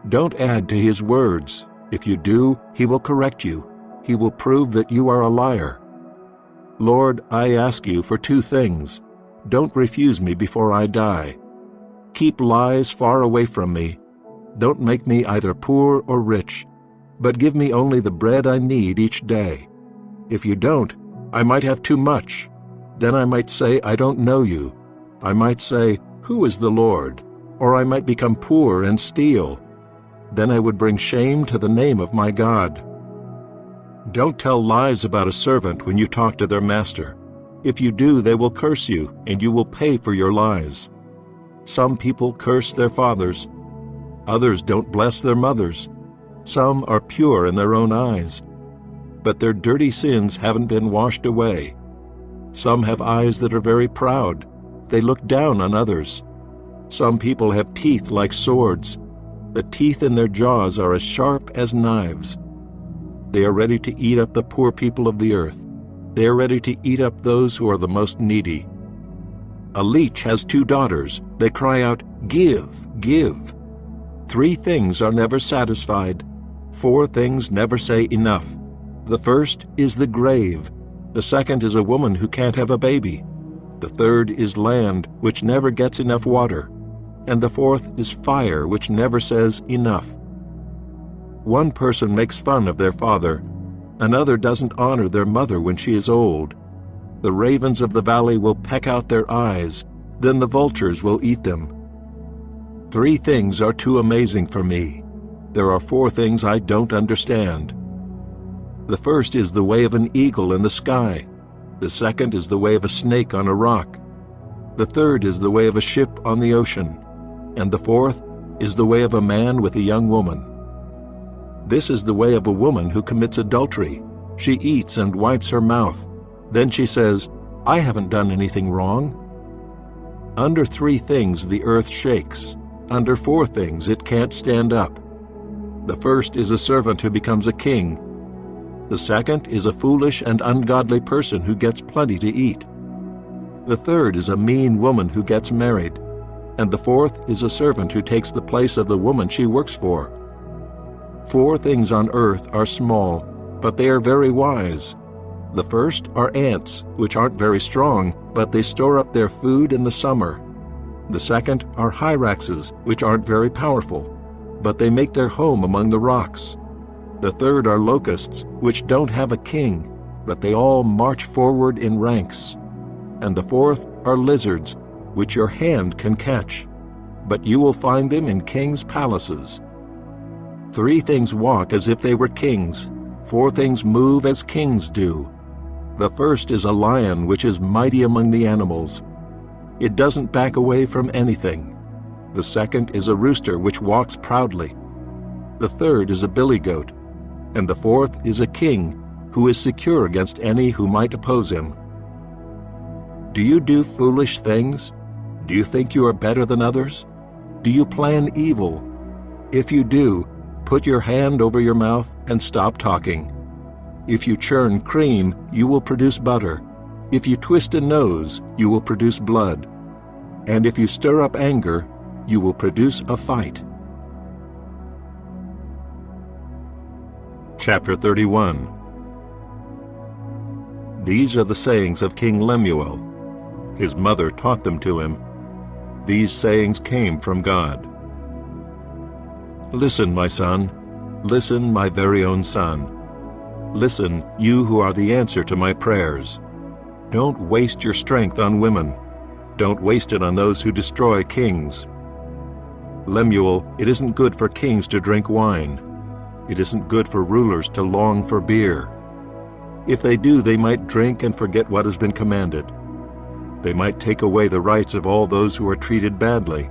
Don't add to his words. If you do, he will correct you. He will prove that you are a liar. Lord, I ask you for 2 things. Don't refuse me before I die. Keep lies far away from me. Don't make me either poor or rich, but give me only the bread I need each day. If you don't, I might have too much. Then I might say, I don't know you. I might say, who is the Lord? Or I might become poor and steal. Then I would bring shame to the name of my God. Don't tell lies about a servant when you talk to their master. If you do, they will curse you, and you will pay for your lies. Some people curse their fathers. Others don't bless their mothers. Some are pure in their own eyes, but their dirty sins haven't been washed away. Some have eyes that are very proud. They look down on others. Some people have teeth like swords. The teeth in their jaws are as sharp as knives. They are ready to eat up the poor people of the earth. They are ready to eat up those who are the most needy. A leech has 2 daughters. They cry out, give, give. 3 things are never satisfied. 4 things never say enough. The first is the grave. The second is a woman who can't have a baby. The third is land, which never gets enough water. And the fourth is fire, which never says enough. One person makes fun of their father. Another doesn't honor their mother when she is old. The ravens of the valley will peck out their eyes. Then the vultures will eat them. 3 things are too amazing for me. There are 4 things I don't understand. The first is the way of an eagle in the sky. The second is the way of a snake on a rock. The third is the way of a ship on the ocean. And the fourth is the way of a man with a young woman. This is the way of a woman who commits adultery. She eats and wipes her mouth. Then she says, I haven't done anything wrong. Under 3 things the earth shakes. Under 4 things it can't stand up. The first is a servant who becomes a king. The second is a foolish and ungodly person who gets plenty to eat. The third is a mean woman who gets married. And the fourth is a servant who takes the place of the woman she works for. 4 things on earth are small, but they are very wise. The first are ants, which aren't very strong, but they store up their food in the summer. The second are hyraxes, which aren't very powerful, but they make their home among the rocks. The third are locusts, which don't have a king, but they all march forward in ranks. And the fourth are lizards, which your hand can catch, but you will find them in kings' palaces. 3 things walk as if they were kings. 4 things move as kings do. The first is a lion, which is mighty among the animals. It doesn't back away from anything. The second is a rooster, which walks proudly. The third is a billy goat. And the fourth is a king, who is secure against any who might oppose him. Do you do foolish things? Do you think you are better than others? Do you plan evil? If you do, put your hand over your mouth and stop talking. If you churn cream, you will produce butter. If you twist a nose, you will produce blood. And if you stir up anger, you will produce a fight. Chapter 31. These are the sayings of King Lemuel. His mother taught them to him. These sayings came from God. Listen, my son. Listen, my very own son. Listen, you who are the answer to my prayers. Don't waste your strength on women. Don't waste it on those who destroy kings. Lemuel, it isn't good for kings to drink wine. It isn't good for rulers to long for beer. If they do, they might drink and forget what has been commanded. They might take away the rights of all those who are treated badly.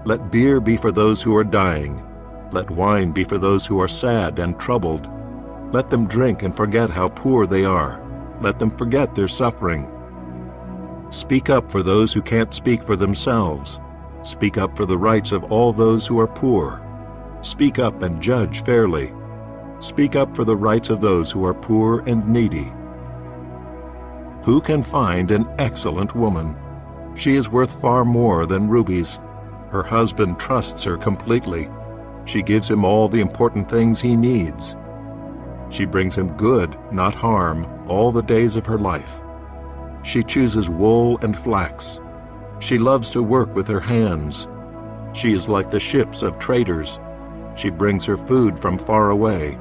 Let beer be for those who are dying. Let wine be for those who are sad and troubled. Let them drink and forget how poor they are. Let them forget their suffering. Speak up for those who can't speak for themselves. Speak up for the rights of all those who are poor. Speak up and judge fairly. Speak up for the rights of those who are poor and needy. Who can find an excellent woman? She is worth far more than rubies. Her husband trusts her completely. She gives him all the important things he needs. She brings him good, not harm, all the days of her life. She chooses wool and flax. She loves to work with her hands. She is like the ships of traders. She brings her food from far away.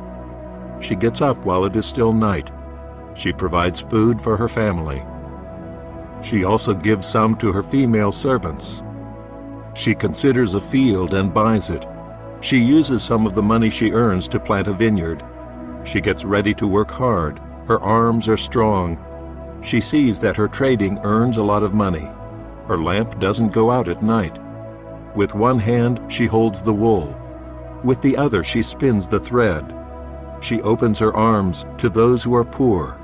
She gets up while it is still night. She provides food for her family. She also gives some to her female servants. She considers a field and buys it. She uses some of the money she earns to plant a vineyard. She gets ready to work hard. Her arms are strong. She sees that her trading earns a lot of money. Her lamp doesn't go out at night. With one hand, she holds the wool. With the other, she spins the thread. She opens her arms to those who are poor.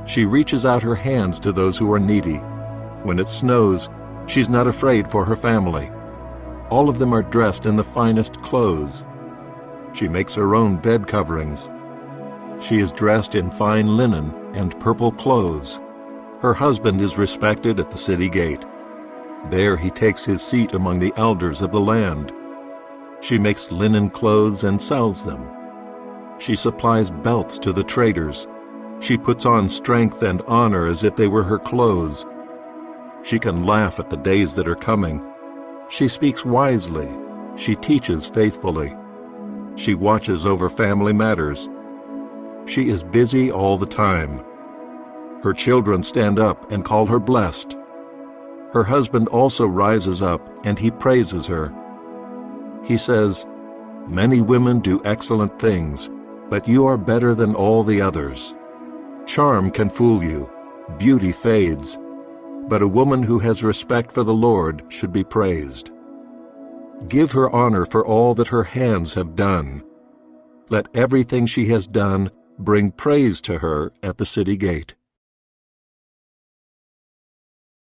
She reaches out her hands to those who are needy. When it snows, she's not afraid for her family. All of them are dressed in the finest clothes. She makes her own bed coverings. She is dressed in fine linen and purple clothes. Her husband is respected at the city gate. There he takes his seat among the elders of the land. She makes linen clothes and sells them. She supplies belts to the traders. She puts on strength and honor as if they were her clothes. She can laugh at the days that are coming. She speaks wisely. She teaches faithfully. She watches over family matters. She is busy all the time. Her children stand up and call her blessed. Her husband also rises up and he praises her. He says, "Many women do excellent things, but you are better than all the others." Charm can fool you. Beauty fades. But a woman who has respect for the Lord should be praised. Give her honor for all that her hands have done. Let everything she has done bring praise to her at the city gate.